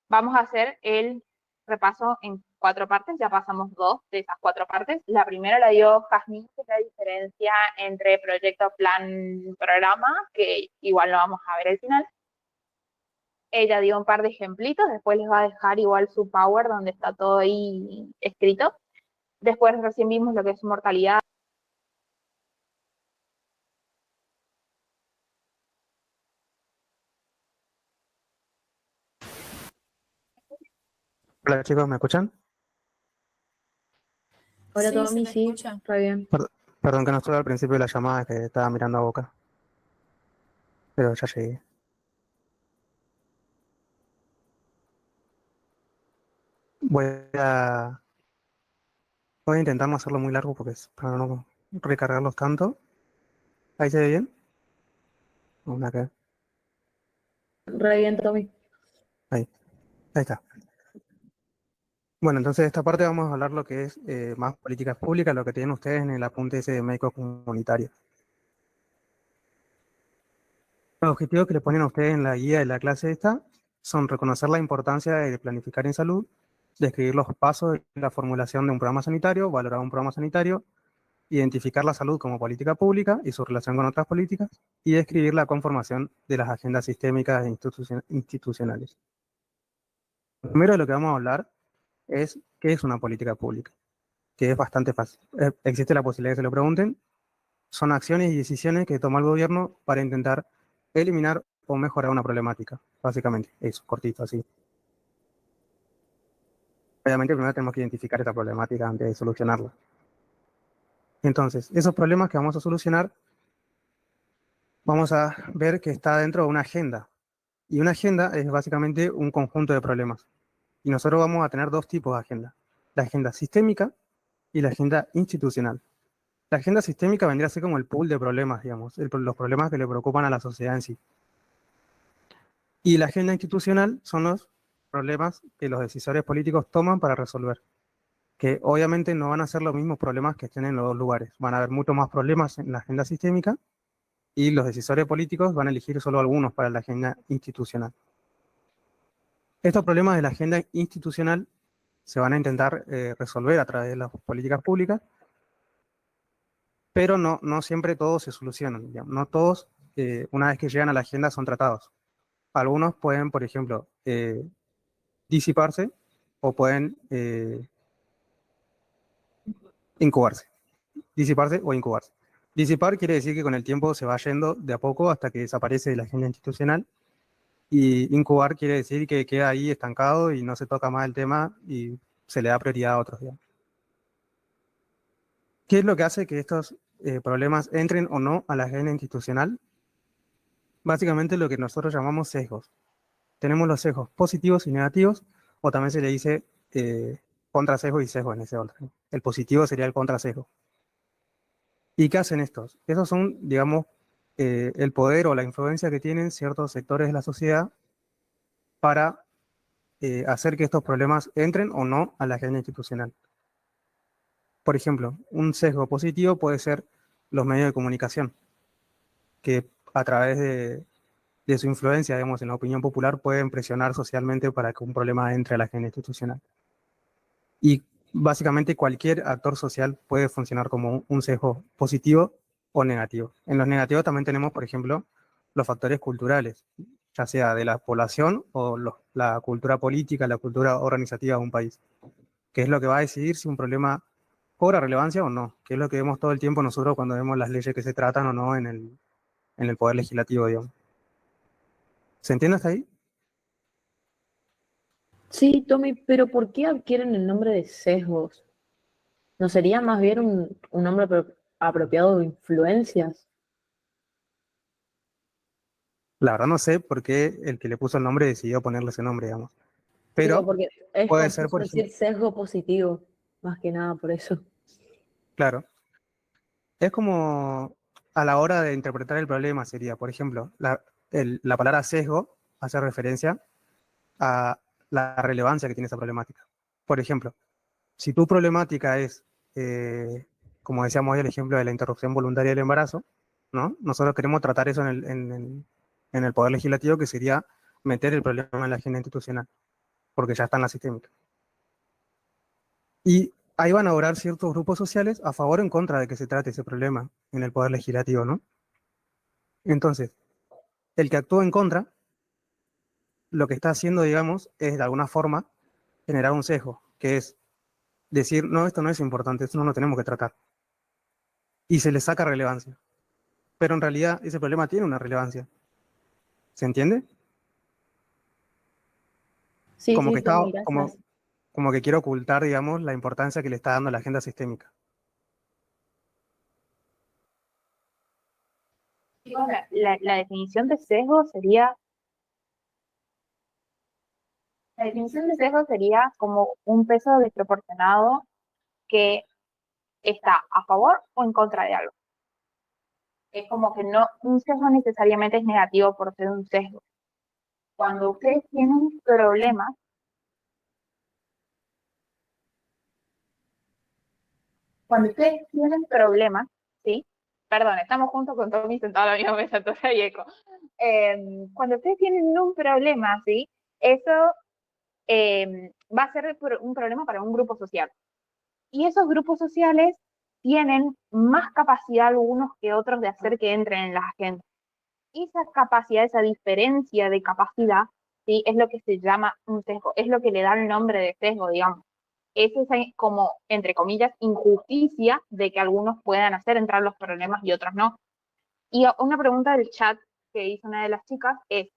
Vamos a hacer el repaso en 4 partes, ya pasamos 2 de esas 4 partes. La primera la dio Jazmín, que es la diferencia entre proyecto, plan, programa, que igual lo vamos a ver al final. Ella dio un par de ejemplitos, después les va a dejar igual su power donde está todo ahí escrito. Después recién vimos lo que es mortalidad. Hola chicos, ¿me escuchan? Hola Sí, se Tommy, te sí, escucha. está bien. Perdón que no estuve al principio de la llamada, que estaba mirando a Boca, pero ya llegué. Voy a, voy a intentar no hacerlo muy largo porque para no recargarlos tanto. ¿Ahí se ve bien? Una que Re bien, Tommy. ahí, ahí está. Bueno, entonces de esta parte vamos a hablar lo que es más políticas públicas, lo que tienen ustedes en el apunte ese de médico comunitario. Los objetivos que le ponen a ustedes en la guía de la clase esta son reconocer la importancia de planificar en salud, describir los pasos de la formulación de un programa sanitario, valorar un programa sanitario, identificar la salud como política pública y su relación con otras políticas, y describir la conformación de las agendas sistémicas e institucionales. Primero de lo que vamos a hablar es qué es una política pública, que es bastante fácil. Existe la posibilidad de que se lo pregunten. Son acciones y decisiones que toma el gobierno para intentar eliminar o mejorar una problemática, básicamente. Eso, cortito, así. Obviamente primero tenemos que identificar esta problemática antes de solucionarla. Entonces, esos problemas que vamos a solucionar, vamos a ver que está dentro de una agenda. Y una agenda es básicamente un conjunto de problemas. Y nosotros vamos a tener dos tipos de agenda. La agenda sistémica y la agenda institucional. La agenda sistémica vendría a ser como el pool de problemas, digamos, los problemas que le preocupan a la sociedad en sí. Y la agenda institucional son los problemas que los decisores políticos toman para resolver, que obviamente no van a ser los mismos problemas que estén en los dos lugares. Van a haber muchos más problemas en la agenda sistémica y los decisores políticos van a elegir solo algunos para la agenda institucional. Estos problemas de la agenda institucional se van a intentar resolver a través de las políticas públicas, pero no siempre todos se solucionan. Digamos. No todos, una vez que llegan a la agenda, son tratados. Algunos pueden, por ejemplo, disiparse o pueden incubarse. Disiparse o incubarse. Disipar quiere decir que con el tiempo se va yendo de a poco hasta que desaparece de la agenda institucional. Y incubar quiere decir que queda ahí estancado y no se toca más el tema y se le da prioridad a otros. Digamos. ¿Qué es lo que hace que estos problemas entren o no a la agenda institucional? Básicamente lo que nosotros llamamos sesgos. Tenemos los sesgos positivos y negativos, o también se le dice contrasesgo y sesgo en ese orden. El positivo sería el contrasesgo. ¿Y qué hacen estos? Esos son, digamos, el poder o la influencia que tienen ciertos sectores de la sociedad para hacer que estos problemas entren o no a la agenda institucional. Por ejemplo, un sesgo positivo puede ser los medios de comunicación, que a través de su influencia, digamos, en la opinión popular pueden presionar socialmente para que un problema entre a la agenda institucional. Y básicamente cualquier actor social puede funcionar como un sesgo positivo o negativo. En los negativos también tenemos, por ejemplo, los factores culturales, ya sea de la población o la cultura política, la cultura organizativa de un país, que es lo que va a decidir si un problema cobra relevancia o no, que es lo que vemos todo el tiempo nosotros cuando vemos las leyes que se tratan o no en el poder legislativo, digamos. ¿Se entiende hasta ahí? Sí, Tommy, pero ¿por qué adquieren el nombre de sesgos? ¿No sería más bien un nombre apropiado de influencias? La verdad no sé por qué el que le puso el nombre decidió ponerle ese nombre, digamos. Digo, Pero porque es puede ser, confuso por ejemplo, decir sesgo positivo, más que nada por eso. claro, es como a la hora de interpretar el problema sería, por ejemplo, la palabra sesgo hace referencia a la relevancia que tiene esa problemática. Por ejemplo, si tu problemática es, como decíamos hoy, el ejemplo de la interrupción voluntaria del embarazo, ¿no? Nosotros queremos tratar eso en el Poder Legislativo, que sería meter el problema en la agenda institucional, porque ya está en la sistémica. Y ahí van a orar ciertos grupos sociales a favor o en contra de que se trate ese problema en el Poder Legislativo, ¿no? Entonces, el que actúa en contra, lo que está haciendo, digamos, es de alguna forma generar un sesgo, que es decir, no, esto no es importante, esto no lo tenemos que tratar. Y se le saca relevancia. Pero en realidad ese problema tiene una relevancia. ¿Se entiende? Sí, Como que sí, está, Tommy, gracias. como que quiere ocultar, digamos, la importancia que le está dando a la agenda sistémica. Chicos, la definición de sesgo sería, la definición de sesgo sería como un peso desproporcionado que está a favor o en contra de algo. Es como que no, un sesgo necesariamente es negativo por ser un sesgo. Cuando ustedes tienen problemas, Cuando ustedes tienen problemas, ¿sí? Perdón, estamos juntos con Tommy sentados a la misma mesa, entonces hay eco. Cuando ustedes tienen un problema, ¿sí? Eso va a ser un problema para un grupo social. Y esos grupos sociales tienen más capacidad algunos que otros de hacer que entren en las agendas. Esa capacidad, esa diferencia de capacidad, ¿sí? Es lo que se llama un sesgo, es lo que le da el nombre de sesgo, digamos. Es esa, como, entre comillas, injusticia de que algunos puedan hacer entrar los problemas y otros no. Y una pregunta del chat que hizo una de las chicas es,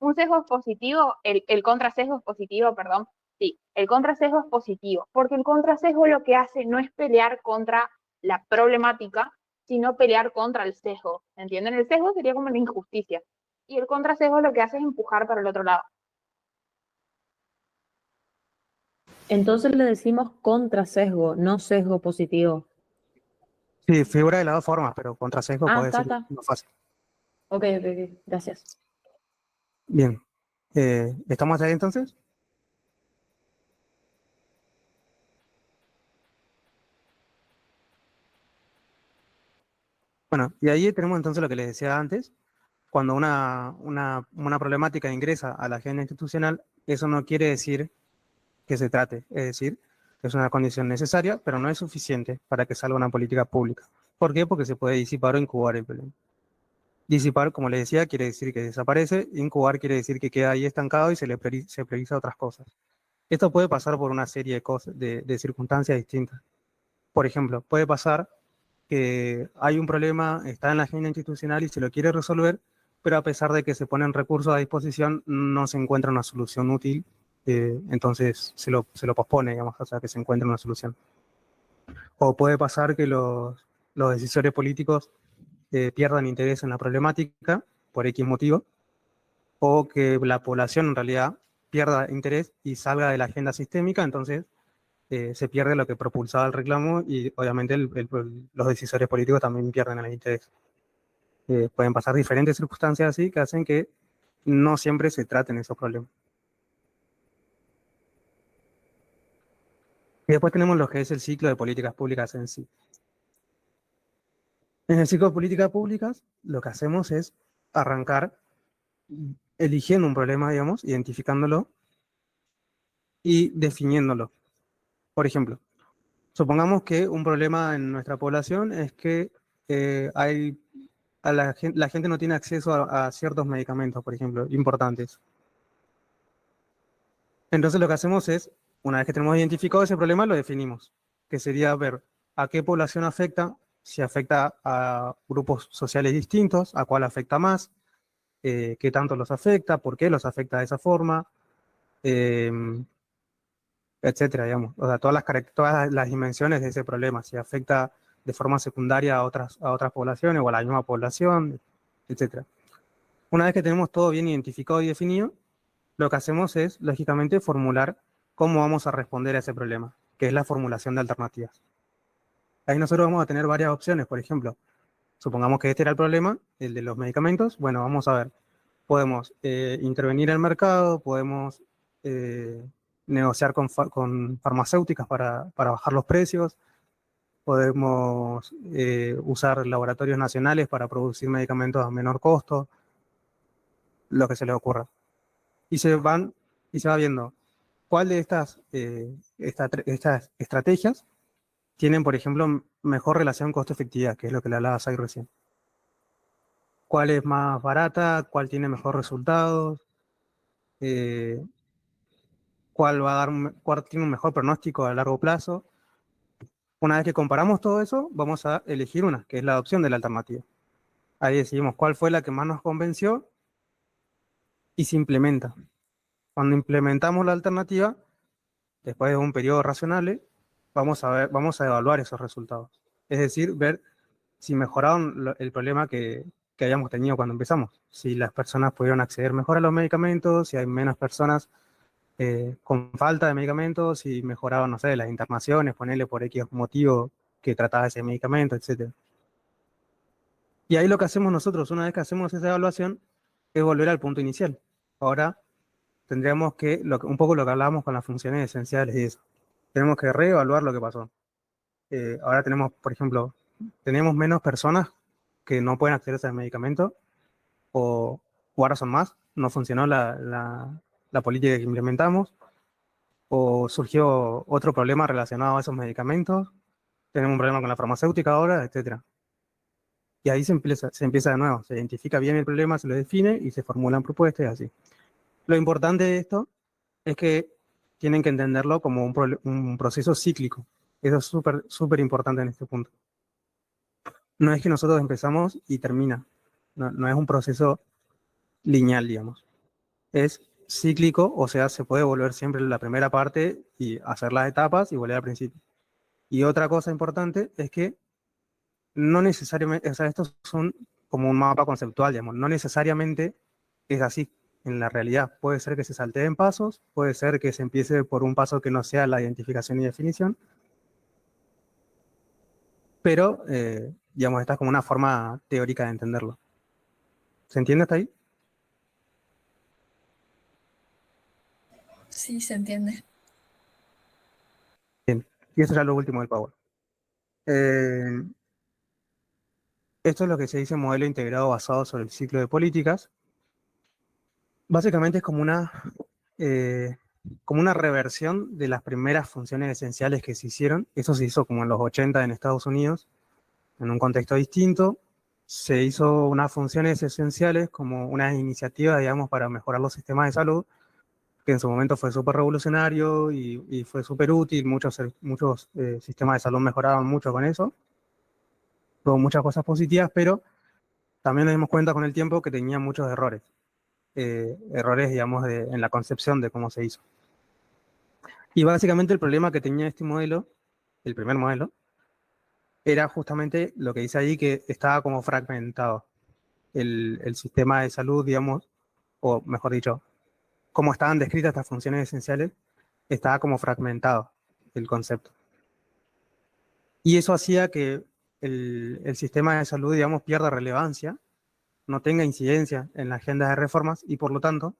¿un sesgo es positivo? El contrasesgo es positivo, perdón. Sí, el contrasesgo es positivo, porque el contrasesgo lo que hace no es pelear contra la problemática, sino pelear contra el sesgo, ¿entienden? El sesgo sería como la injusticia, y el contrasesgo lo que hace es empujar para el otro lado. Entonces le decimos contrasesgo, no sesgo positivo. Sí, figura de las dos formas, pero contra sesgo puede ser Está. más fácil. Ok, gracias. Bien. ¿Estamos ahí entonces? Bueno, y ahí tenemos entonces lo que les decía antes. Cuando una problemática ingresa a la agenda institucional, eso no quiere decir que se trate, es decir, es una condición necesaria, pero no es suficiente para que salga una política pública. ¿Por qué? Porque se puede disipar o incubar el problema. Disipar, como les decía, quiere decir que desaparece, incubar quiere decir que queda ahí estancado y se prioriza otras cosas. Esto puede pasar por una serie de cosas, de circunstancias distintas. Por ejemplo, puede pasar que hay un problema, está en la agenda institucional y se lo quiere resolver, pero a pesar de que se ponen recursos a disposición, no se encuentra una solución útil, entonces se lo pospone, digamos, hasta que se encuentre una solución. O puede pasar que los decisores políticos pierdan interés en la problemática por X motivo, o que la población en realidad pierda interés y salga de la agenda sistémica, entonces se pierde lo que propulsaba el reclamo y obviamente los decisores políticos también pierden el interés. Pueden pasar diferentes circunstancias así que hacen que no siempre se traten esos problemas. Y después tenemos lo que es el ciclo de políticas públicas en sí. En el ciclo de políticas públicas, lo que hacemos es arrancar eligiendo un problema, digamos, identificándolo y definiéndolo. Por ejemplo, supongamos que un problema en nuestra población es que la gente no tiene acceso a ciertos medicamentos, por ejemplo, importantes. Entonces lo que hacemos es, una vez que tenemos identificado ese problema, lo definimos, que sería ver a qué población afecta, si afecta a grupos sociales distintos, a cuál afecta más, qué tanto los afecta, por qué los afecta de esa forma, eh, etcétera, digamos. O sea, todas las dimensiones de ese problema, si afecta de forma secundaria a otras poblaciones o a la misma población, etcétera. Una vez que tenemos todo bien identificado y definido, lo que hacemos es, lógicamente, formular cómo vamos a responder a ese problema, que es la formulación de alternativas. Ahí nosotros vamos a tener varias opciones, por ejemplo, supongamos que este era el problema, el de los medicamentos, bueno, vamos a ver, podemos intervenir en el mercado, podemos negociar con farmacéuticas para bajar los precios, podemos usar laboratorios nacionales para producir medicamentos a menor costo, lo que se les ocurra. Y se va viendo cuál de estas estrategias tienen, por ejemplo, mejor relación costo-efectividad, que es lo que le hablaba Sai recién. ¿Cuál es más barata? ¿Cuál tiene mejor resultados? ¿Cuál tiene un mejor pronóstico a largo plazo? Una vez que comparamos todo eso, vamos a elegir una, que es la opción de la alternativa. Ahí decidimos cuál fue la que más nos convenció y se implementa. Cuando implementamos la alternativa, después de un periodo razonable, vamos a evaluar esos resultados. Es decir, ver si mejoraron el problema que hayamos tenido cuando empezamos. Si las personas pudieron acceder mejor a los medicamentos, si hay menos personas con falta de medicamentos, si mejoraban, no sé, las internaciones, ponerle por X motivo que trataba ese medicamento, etc. Y ahí lo que hacemos nosotros, una vez que hacemos esa evaluación, es volver al punto inicial. Ahora tendríamos que, un poco lo que hablábamos con las funciones esenciales y eso. Tenemos que reevaluar lo que pasó. ahora tenemos, por ejemplo, tenemos menos personas que no pueden acceder al medicamento, o ahora son más, no funcionó la política que implementamos, o surgió otro problema relacionado a esos medicamentos, tenemos un problema con la farmacéutica ahora, etcétera. Y ahí se empieza de nuevo, se identifica bien el problema, se lo define y se formulan propuestas y así. Lo importante de esto es que tienen que entenderlo como un proceso cíclico. Eso es súper, súper importante en este punto. No es que nosotros empezamos y termina. No es un proceso lineal, digamos. Es cíclico, o sea, se puede volver siempre la primera parte y hacer las etapas y volver al principio. Y otra cosa importante es que no necesariamente, o sea, estos son como un mapa conceptual, digamos, no necesariamente es así en la realidad. Puede ser que se salteen pasos, puede ser que se empiece por un paso que no sea la identificación y definición, pero, digamos, esta es como una forma teórica de entenderlo. ¿Se entiende hasta ahí? Sí, se entiende. Y eso ya es lo último del Power. Eh, Esto es lo que se dice modelo integrado basado sobre el ciclo de políticas. Básicamente es como una reversión de las primeras funciones esenciales que se hicieron. Eso se hizo como en los 80 en Estados Unidos, en un contexto distinto. Se hizo unas funciones esenciales como unas iniciativas, digamos, para mejorar los sistemas de salud, que en su momento fue súper revolucionario y fue súper útil. Muchos sistemas de salud mejoraban mucho con eso. Tuvo muchas cosas positivas, pero también nos dimos cuenta con el tiempo que tenía muchos errores. Errores, digamos, en la concepción de cómo se hizo. Y básicamente el problema que tenía este modelo, el primer modelo, era justamente lo que dice ahí, que estaba como fragmentado. El sistema de salud, digamos, o mejor dicho, como estaban descritas estas funciones esenciales, estaba como fragmentado el concepto. Y eso hacía que el sistema de salud, digamos, pierda relevancia, no tenga incidencia en la agenda de reformas y por lo tanto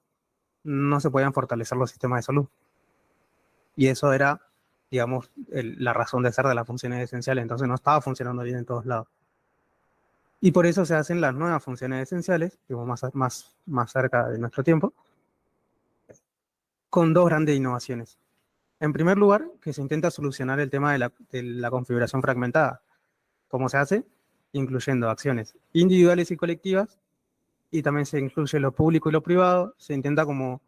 no se podían fortalecer los sistemas de salud. Y eso era, digamos, la razón de ser de las funciones esenciales. Entonces no estaba funcionando bien en todos lados. Y por eso se hacen las nuevas funciones esenciales, digamos, más cerca de nuestro tiempo, con dos grandes innovaciones. En primer lugar, que se intenta solucionar el tema de la configuración fragmentada. ¿Cómo se hace? Incluyendo acciones individuales y colectivas, y también se incluye lo público y lo privado. Se intenta como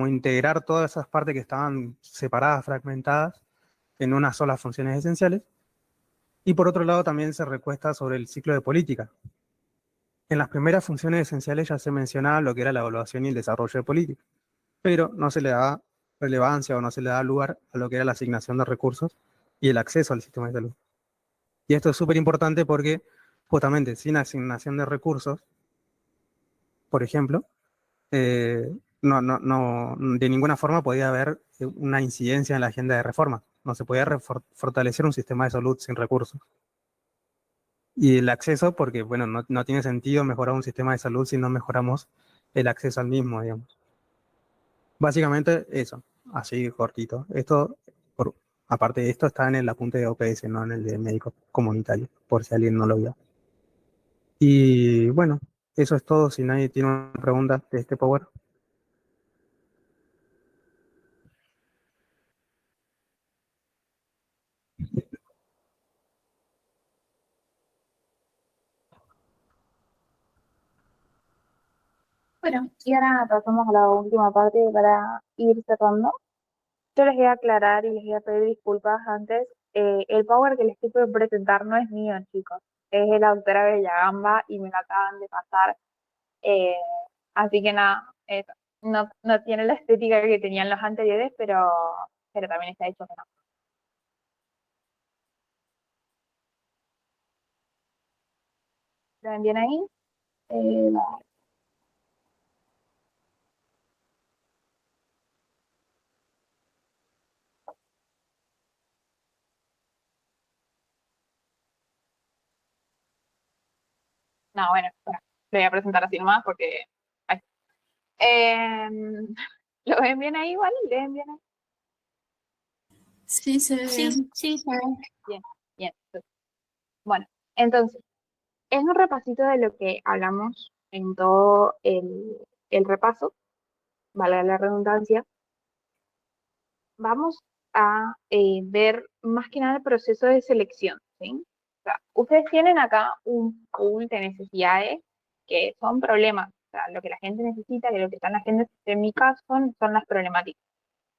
integrar todas esas partes que estaban separadas, fragmentadas, en unas solas funciones esenciales. Y por otro lado también se recuesta sobre el ciclo de política. En las primeras funciones esenciales ya se mencionaba lo que era la evaluación y el desarrollo de política, pero no se le da relevancia o no se le da lugar a lo que era la asignación de recursos y el acceso al sistema de salud. Y esto es súper importante porque justamente sin asignación de recursos, por ejemplo, de ninguna forma podía haber una incidencia en la agenda de reforma. No se podía fortalecer un sistema de salud sin recursos. Y el acceso, porque bueno, no tiene sentido mejorar un sistema de salud si no mejoramos el acceso al mismo, digamos. Básicamente eso, así cortito. Aparte de esto, está en el apunte de OPS, no en el de médico comunitario, por si alguien no lo vio. Y bueno, eso es todo. Si nadie tiene una pregunta de este Power. Bueno, y ahora pasamos a la última parte para ir cerrando. Yo les voy a aclarar y les voy a pedir disculpas antes. El Power que les estoy por presentar no es mío, chicos. Es de la doctora Bellagamba y me lo acaban de pasar. Eh, Así que nada, eso. No tiene la estética que tenían los anteriores, pero también está hecho que no. ¿Lo ven bien ahí? No, no, bueno, lo voy a presentar así nomás porque... ay. Em, ¿Lo ven bien ahí igual? ¿Lo ven bien ahí? Sí, se ve bien. Sí, sí. Bien. Bueno, entonces, es un repasito de lo que hablamos en todo el repaso, valga la redundancia. Vamos a ver más que nada el proceso de selección, ¿sí? O sea, ustedes tienen acá un pool de necesidades que son problemas, o sea, lo que la gente necesita, que lo que está en la agenda sistémica son las problemáticas,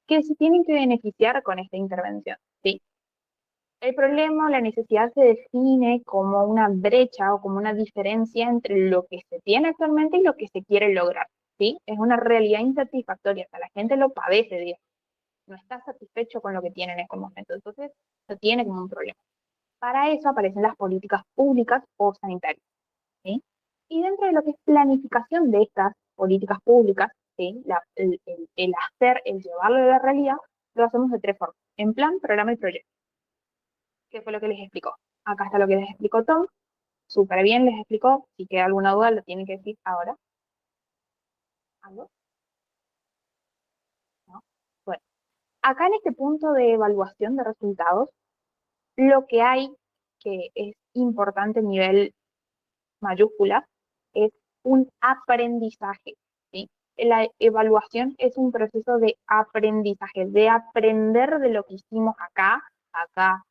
que se tienen que beneficiar con esta intervención, ¿sí? El problema o la necesidad se define como una brecha o como una diferencia entre lo que se tiene actualmente y lo que se quiere lograr, ¿sí? Es una realidad insatisfactoria, o sea, la gente lo padece, digamos, no está satisfecho con lo que tiene en este momento, entonces lo tiene como un problema. Para eso aparecen las políticas públicas o sanitarias, ¿sí? Y dentro de lo que es planificación de estas políticas públicas, ¿sí? El hacer, el llevarlo a la realidad, lo hacemos de tres formas: en plan, programa y proyecto. ¿Qué fue lo que les explicó? Acá está lo que les explicó Tom, súper bien les explicó. Si queda alguna duda, lo tienen que decir ahora. ¿Algo? ¿No? Bueno, acá en este punto de evaluación de resultados, lo que hay que es importante a nivel mayúscula es un aprendizaje, ¿sí? La evaluación es un proceso de aprendizaje, de aprender de lo que hicimos acá, acá,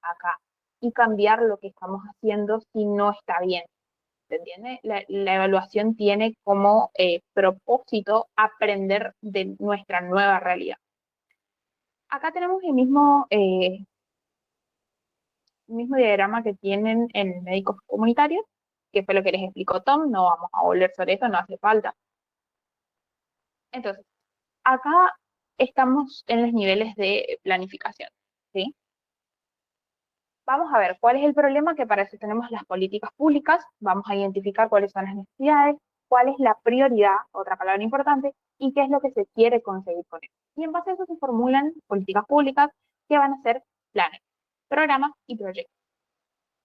y cambiar lo que estamos haciendo si no está bien. ¿Se entiende? La evaluación tiene como propósito aprender de nuestra nueva realidad. Acá tenemos el mismo diagrama que tienen en médicos comunitarios, que fue lo que les explicó Tom, no vamos a volver sobre eso, no hace falta. Entonces, acá estamos en los niveles de planificación, ¿sí? Vamos a ver cuál es el problema, que para eso tenemos las políticas públicas, vamos a identificar cuáles son las necesidades, cuál es la prioridad, otra palabra importante, y qué es lo que se quiere conseguir con eso. Y en base a eso se formulan políticas públicas que van a ser planes, programas y proyectos.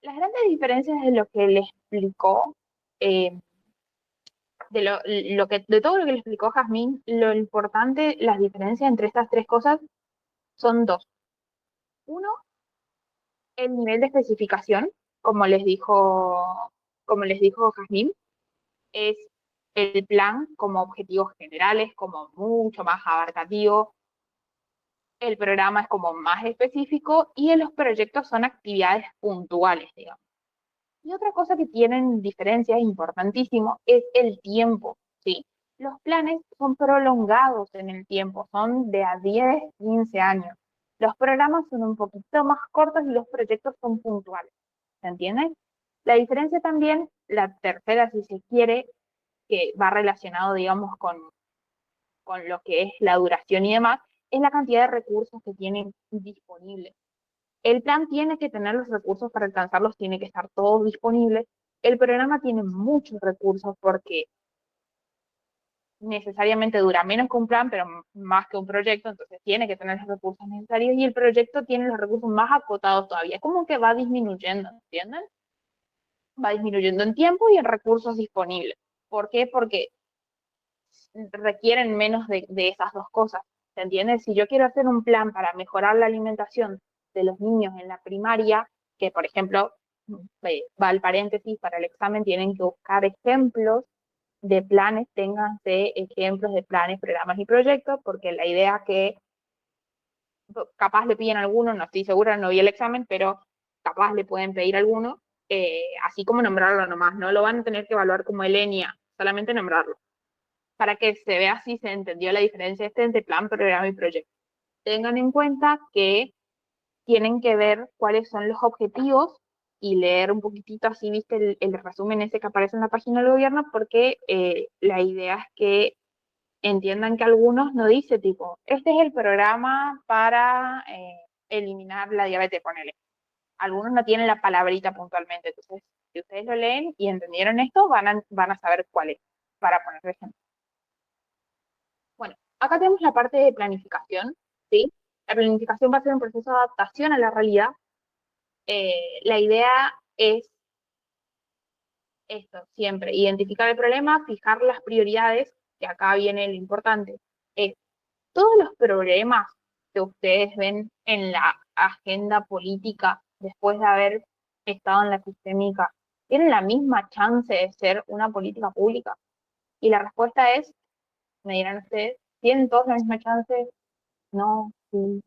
Las grandes diferencias de lo que le explicó, eh, de todo lo que le explicó Jazmín, lo importante, las diferencias entre estas tres cosas son dos. Uno, el nivel de especificación, como les dijo Jazmín, es el plan como objetivos generales, como mucho más abarcativo. El programa es como más específico y en los proyectos son actividades puntuales, digamos. Y otra cosa que tienen diferencias importantísimo es el tiempo, ¿sí? Los planes son prolongados en el tiempo, son de a 10, 15 años. Los programas son un poquito más cortos y los proyectos son puntuales, ¿se entiende? La diferencia también, la tercera si se quiere, que va relacionado, digamos, con lo que es la duración y demás, es la cantidad de recursos que tienen disponibles. El plan tiene que tener los recursos para alcanzarlos, tiene que estar todos disponibles. El programa tiene muchos recursos porque necesariamente dura menos que un plan, pero más que un proyecto, entonces tiene que tener los recursos necesarios y el proyecto tiene los recursos más acotados todavía. Es como que va disminuyendo, ¿entienden? Va disminuyendo en tiempo y en recursos disponibles. ¿Por qué? Porque requieren menos de esas dos cosas. ¿Se entiende? Si yo quiero hacer un plan para mejorar la alimentación de los niños en la primaria, que por ejemplo, va al paréntesis, para el examen tienen que buscar ejemplos de planes, ténganse ejemplos de planes, programas y proyectos, porque la idea que capaz le piden alguno, no estoy segura, no vi el examen, pero capaz le pueden pedir alguno, así como nombrarlo nomás, no lo van a tener que evaluar como el ENIA, solamente nombrarlo, para que se vea si se entendió la diferencia entre plan, programa y proyecto. Tengan en cuenta que tienen que ver cuáles son los objetivos y leer un poquitito así, viste, el resumen ese que aparece en la página del gobierno, porque la idea es que entiendan que algunos no dice tipo, este es el programa para eliminar la diabetes, ponele. Algunos no tienen la palabrita puntualmente, entonces si ustedes lo leen y entendieron esto, van a saber cuál es, para poner ejemplo. Bueno, acá tenemos la parte de planificación, ¿sí? La planificación va a ser un proceso de adaptación a la realidad. La idea es esto, siempre, identificar el problema, fijar las prioridades, que acá viene lo importante, es todos los problemas, que ustedes ven en la agenda política después de haber estado en la sistémica, tienen la misma chance de ser una política pública? Y la respuesta es, me dirán ustedes, ¿tienen todos la misma chance? No, sí.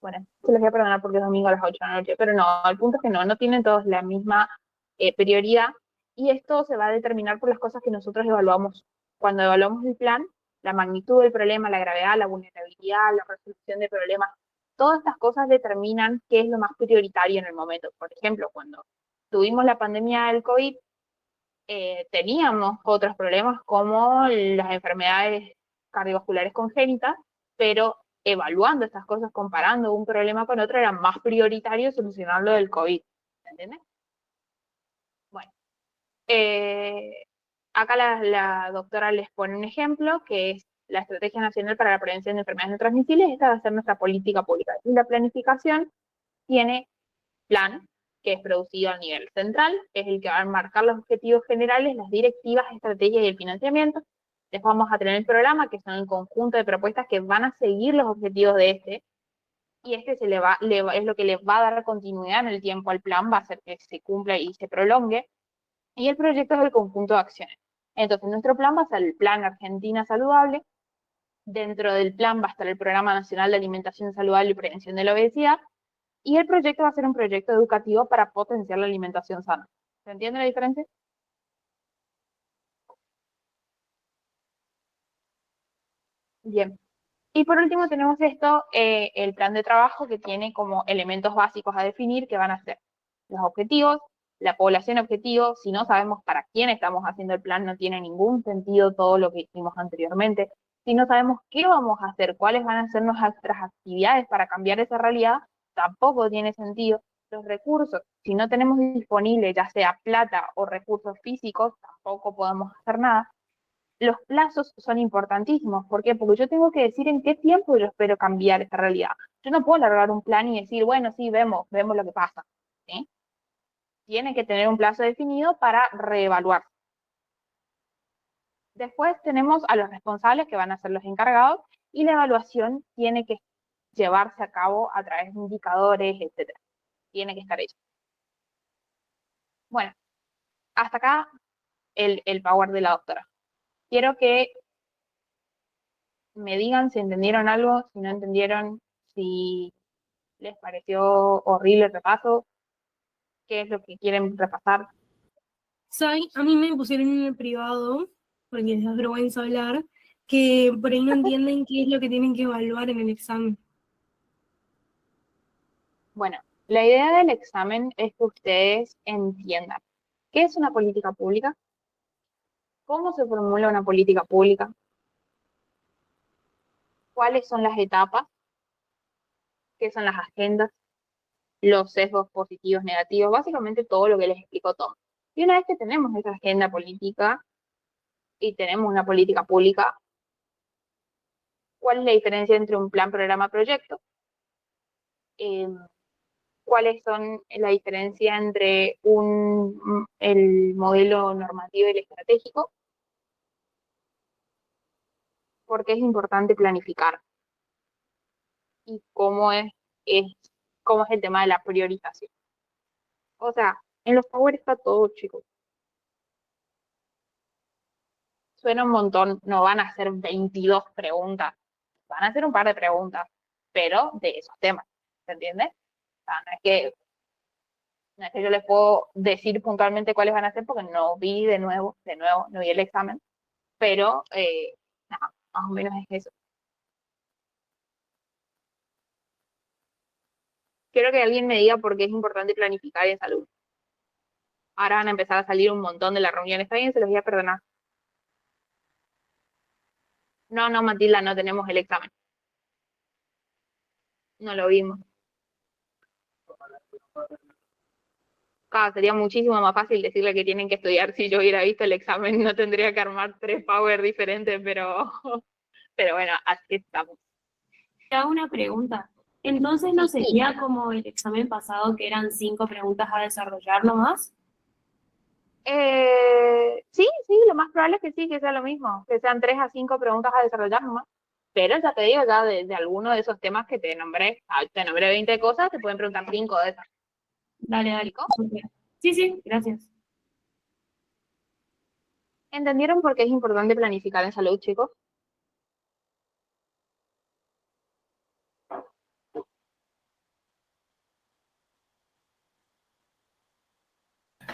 Bueno, se los voy a perdonar porque es domingo a las 8 de la noche, pero no, el punto es que no tienen todos la misma prioridad, y esto se va a determinar por las cosas que nosotros evaluamos. Cuando evaluamos el plan, la magnitud del problema, la gravedad, la vulnerabilidad, la resolución de problemas, todas estas cosas determinan qué es lo más prioritario en el momento. Por ejemplo, cuando tuvimos la pandemia del COVID, teníamos otros problemas como las enfermedades cardiovasculares congénitas, pero evaluando estas cosas, comparando un problema con otro, era más prioritario solucionarlo del COVID. ¿Entiendes? Bueno, acá la doctora les pone un ejemplo, que es la Estrategia Nacional para la Prevención de Enfermedades No Transmisibles. Esta va a ser nuestra política pública. Y la planificación tiene plan, que es producido a nivel central, es el que va a marcar los objetivos generales, las directivas, estrategias y el financiamiento. Después vamos a tener el programa, que son el conjunto de propuestas que van a seguir los objetivos de este, y este es lo que le va a dar continuidad en el tiempo al plan, va a hacer que se cumpla y se prolongue, y el proyecto es el conjunto de acciones. Entonces, nuestro plan va a ser el Plan Argentina Saludable. Dentro del plan va a estar el Programa Nacional de Alimentación Saludable y Prevención de la Obesidad, y el proyecto va a ser un proyecto educativo para potenciar la alimentación sana. ¿Se entiende la diferencia? Bien. Y por último tenemos esto, el plan de trabajo, que tiene como elementos básicos a definir, que van a ser los objetivos, la población objetivo. Si no sabemos para quién estamos haciendo el plan, no tiene ningún sentido todo lo que hicimos anteriormente. Si no sabemos qué vamos a hacer, cuáles van a ser nuestras actividades para cambiar esa realidad, tampoco tiene sentido. Los recursos, si no tenemos disponible ya sea plata o recursos físicos, tampoco podemos hacer nada. Los plazos son importantísimos. ¿Por qué? Porque yo tengo que decir en qué tiempo yo espero cambiar esta realidad. Yo no puedo largar un plan y decir, bueno, sí, vemos lo que pasa. ¿Sí? Tiene que tener un plazo definido para reevaluar. Después tenemos a los responsables, que van a ser los encargados, y la evaluación tiene que llevarse a cabo a través de indicadores, etc. Tiene que estar hecho. Bueno, hasta acá el power de la doctora. Quiero que me digan si entendieron algo, si no entendieron, si les pareció horrible el repaso, qué es lo que quieren repasar. Sai, a mí me pusieron en el privado, porque les da vergüenza hablar, que por ahí no entienden qué es lo que tienen que evaluar en el examen. Bueno, la idea del examen es que ustedes entiendan qué es una política pública, cómo se formula una política pública, cuáles son las etapas, qué son las agendas, los sesgos positivos, negativos, básicamente todo lo que les explicó Tom. Y una vez que tenemos esa agenda política y tenemos una política pública, ¿cuál es la diferencia entre un plan, programa, proyecto? ¿Cuáles son la diferencia entre el modelo normativo y el estratégico? ¿Por qué es importante planificar? ¿Y cómo es el tema de la priorización? O sea, en los Power está todo, chicos. Suena un montón, no van a ser 22 preguntas, van a ser un par de preguntas, pero de esos temas, ¿se entiende? O sea, no es que yo les puedo decir puntualmente cuáles van a ser porque no vi de nuevo, no vi el examen, pero nada, más o menos es eso. Quiero que alguien me diga por qué es importante planificar en salud. Ahora van a empezar a salir un montón de la reunión, está bien, se los voy a perdonar. No, Matilda, no tenemos el examen. No lo vimos. Claro, sería muchísimo más fácil decirle que tienen que estudiar. Si yo hubiera visto el examen, no tendría que armar 3 Power diferentes, pero bueno, así estamos. Te hago una pregunta. Entonces, ¿no sería como el examen pasado, que eran 5 preguntas a desarrollar nomás? Sí, lo más probable es que sí, que sea lo mismo, que sean 3 a 5 preguntas a desarrollar nomás. Pero ya te digo, ya de alguno de esos temas que te nombré 20 cosas, te pueden preguntar 5 de esas. Dale, dale. ¿Explico? Súper. Sí, sí, gracias. ¿Entendieron por qué es importante planificar en salud, chicos?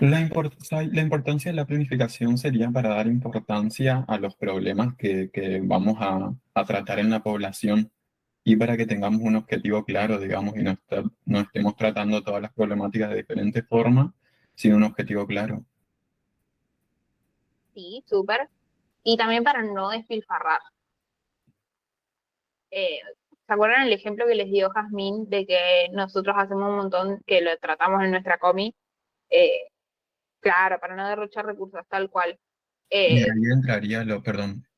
La importancia de la planificación sería para dar importancia a los problemas que vamos a tratar en la población y para que tengamos un objetivo claro, digamos, y no estemos tratando todas las problemáticas de diferentes formas, sin un objetivo claro. Sí, súper. Y también para no despilfarrar. ¿Se acuerdan el ejemplo que les dio Jazmín de que nosotros hacemos un montón, que lo tratamos en nuestra comi? Eh, claro, para no derrochar recursos, tal cual. Y Eh,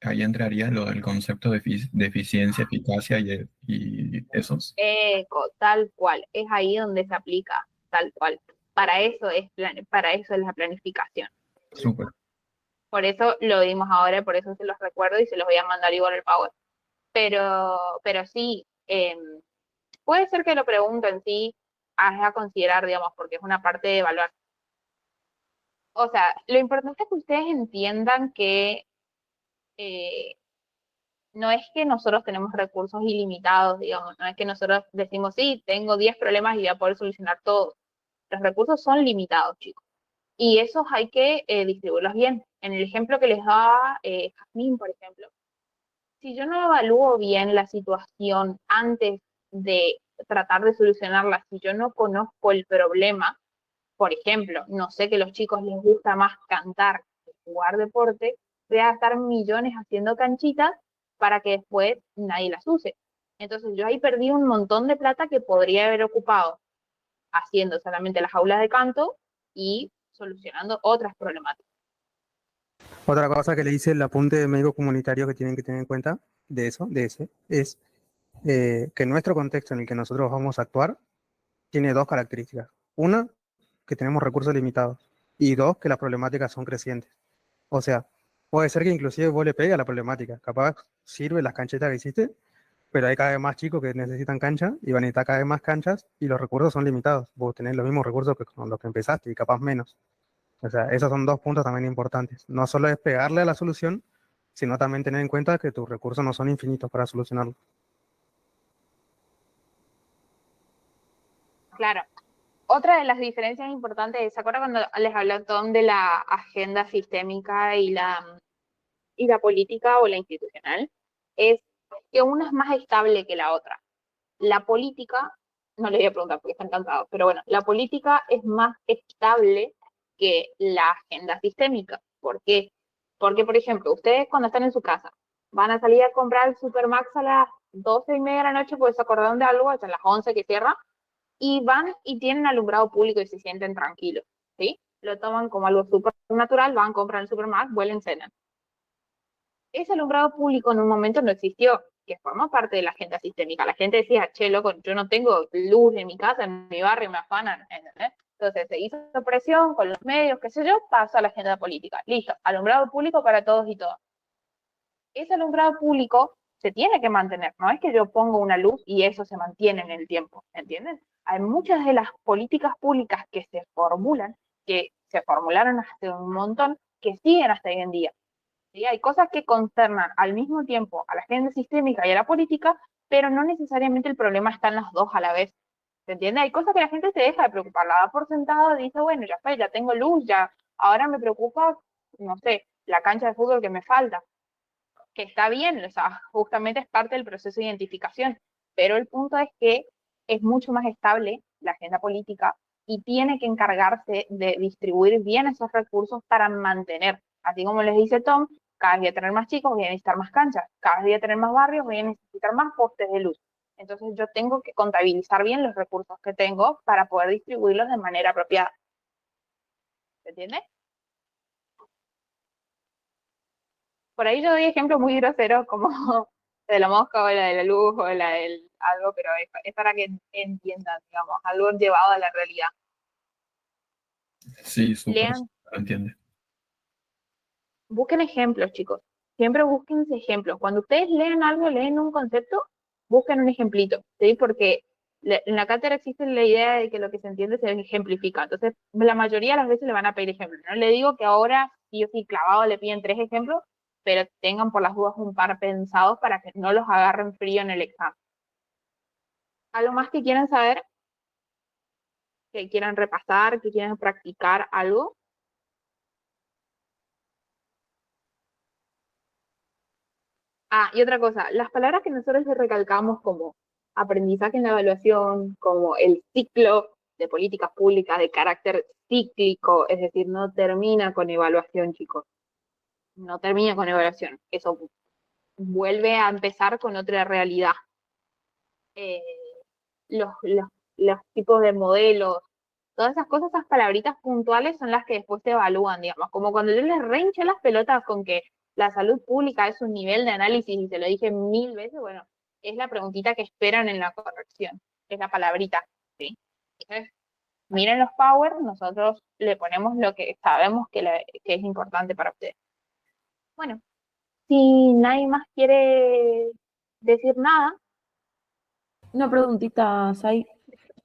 ahí entraría lo del concepto de eficiencia, eficacia y esos. Tal cual. Es ahí donde se aplica, tal cual. Para eso es la planificación. Súper. Por eso lo dimos ahora, por eso se los recuerdo y se los voy a mandar igual al Power. Pero sí, puede ser que lo pregunten, sí, a considerar, digamos, porque es una parte de evaluar. O sea, lo importante es que ustedes entiendan que eh, no es que nosotros tenemos recursos ilimitados, digamos, no es que nosotros decimos, sí, tengo 10 problemas y voy a poder solucionar todos. Los recursos son limitados, chicos. Y esos hay que distribuirlos bien. En el ejemplo que les daba Jazmín, por ejemplo, si yo no evalúo bien la situación antes de tratar de solucionarla, si yo no conozco el problema, por ejemplo, no sé que a los chicos les gusta más cantar que jugar deporte, voy a gastar millones haciendo canchitas para que después nadie las use. Entonces yo ahí perdí un montón de plata que podría haber ocupado haciendo solamente las aulas de canto y solucionando otras problemáticas. Otra cosa que le dice el apunte de médico comunitario que tienen que tener en cuenta de ese, es que nuestro contexto en el que nosotros vamos a actuar tiene dos características. Una, que tenemos recursos limitados. Y dos, que las problemáticas son crecientes. O sea, puede ser que inclusive vos le pegues a la problemática. Capaz sirve las canchetas que hiciste, pero hay cada vez más chicos que necesitan cancha y van a necesitar cada vez más canchas y los recursos son limitados. Vos tenés los mismos recursos que con los que empezaste y capaz menos. O sea, esos son dos puntos también importantes. No solo es pegarle a la solución, sino también tener en cuenta que tus recursos no son infinitos para solucionarlo. Claro. Otra de las diferencias importantes, ¿se acuerdan cuando les hablé Tom de la agenda sistémica y la política o la institucional? Es que una es más estable que la otra. La política, no le voy a preguntar porque están cansados, pero bueno, la política es más estable que la agenda sistémica. ¿Por qué? Porque, por ejemplo, ustedes cuando están en su casa van a salir a comprar el Supermax a las 12:30 de la noche porque se acordaron de algo, hasta las 11 que cierra, y van y tienen alumbrado público y se sienten tranquilos, ¿sí? Lo toman como algo súper natural, van, compran el Supermax, vuelven, cenan. Ese alumbrado público en un momento no existió, que forma parte de la agenda sistémica. La gente decía, che, loco, yo no tengo luz en mi casa, en mi barrio, me afanan, ¿entendés? Entonces se hizo presión con los medios, qué sé yo, pasó a la agenda política. Listo, alumbrado público para todos y todas. Ese alumbrado público se tiene que mantener, no es que yo pongo una luz y eso se mantiene en el tiempo, ¿entienden? Hay muchas de las políticas públicas que se formulan, que se formularon hace un montón, que siguen hasta hoy en día. ¿Sí? Hay cosas que concernan al mismo tiempo a la agenda sistémica y a la política, pero no necesariamente el problema está en las dos a la vez. ¿Se entiende? Hay cosas que la gente se deja de preocupar, la da por sentado, dice, bueno, ya fue, ya tengo luz, ya, ahora me preocupa, no sé, la cancha de fútbol que me falta, que está bien, o sea, justamente es parte del proceso de identificación, pero el punto es que es mucho más estable la agenda política y tiene que encargarse de distribuir bien esos recursos para mantener, así como les dice Tom, cada día tener más chicos voy a necesitar más canchas, cada día tener más barrios voy a necesitar más postes de luz. Entonces yo tengo que contabilizar bien los recursos que tengo para poder distribuirlos de manera apropiada. ¿Se entiende? Por ahí yo doy ejemplos muy groseros como de la mosca o la de la luz o la del algo, pero es para que entiendan, digamos, algo llevado a la realidad. Sí, súper, Lean, lo entiende. busquen ejemplos, chicos. Siempre busquen ejemplos. Cuando ustedes leen algo, leen un concepto, busquen un ejemplito, ¿sí? Porque en la cátedra existe la idea de que lo que se entiende se ejemplifica. Entonces, la mayoría de las veces le van a pedir ejemplos. No le digo que ahora sí o sí clavado le piden 3 ejemplos, pero tengan por las dudas un par pensados para que no los agarren frío en el examen. ¿Algo más que quieran saber? ¿Que quieran repasar? ¿Que quieran practicar algo? Ah, y otra cosa, las palabras que nosotros le recalcamos como aprendizaje en la evaluación, como el ciclo de políticas públicas de carácter cíclico, es decir, no termina con evaluación, chicos. No termina con evaluación. Eso vuelve a empezar con otra realidad. Eh, los, los, los tipos de modelos, todas esas cosas, esas palabritas puntuales son las que después te evalúan, digamos, como cuando yo les reinché las pelotas con que la salud pública es un nivel de análisis y se lo dije 1000 veces, bueno, es la preguntita que esperan en la corrección, es la palabrita, ¿sí? Entonces, miren los power, nosotros le ponemos lo que sabemos que es importante para ustedes. Bueno, si nadie más quiere decir nada, Una preguntita, Sai.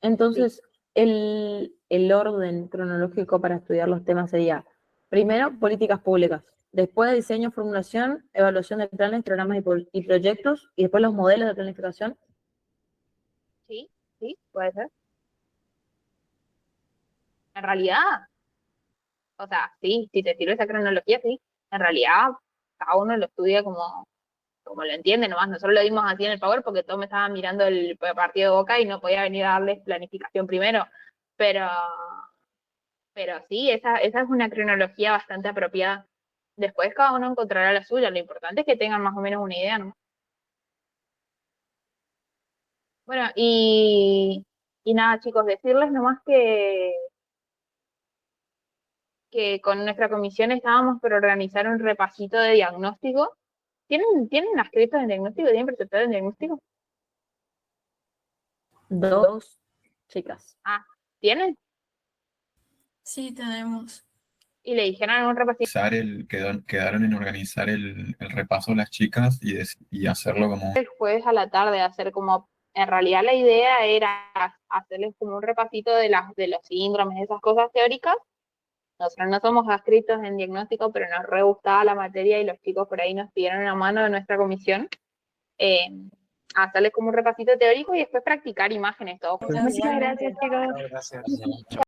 Entonces, el orden cronológico para estudiar los temas sería, primero, políticas públicas, después diseño, formulación, evaluación de planes, programas y proyectos, y después los modelos de planificación. sí, puede ser. En realidad, o sea, sí, si te sirve esa cronología, sí. En realidad, cada uno lo estudia como lo entiende nomás. Nosotros lo dimos así en el Power porque todos me estaban mirando el partido de Boca y no podía venir a darles planificación primero. Pero sí, esa es una cronología bastante apropiada. Después cada uno encontrará la suya. Lo importante es que tengan más o menos una idea, ¿no? Bueno, y nada, chicos, decirles nomás que con nuestra comisión estábamos por organizar un repasito de diagnóstico. ¿Tienen escritos en diagnóstico? ¿Tienen preceptores en diagnóstico? 2 chicas. Ah, ¿tienen? Sí, tenemos. Y le dijeron un repasito. Quedaron en organizar el repaso las chicas y hacerlo como El jueves a la tarde, hacer como, en realidad la idea era hacerles como un repasito de los síndromes, esas cosas teóricas. Nosotros no somos adscritos en diagnóstico, pero nos re gustaba la materia y los chicos por ahí nos pidieron una mano de nuestra comisión. Hacerles como un repasito teórico y después practicar imágenes, todo. Muchas gracias, chicos. Gracias.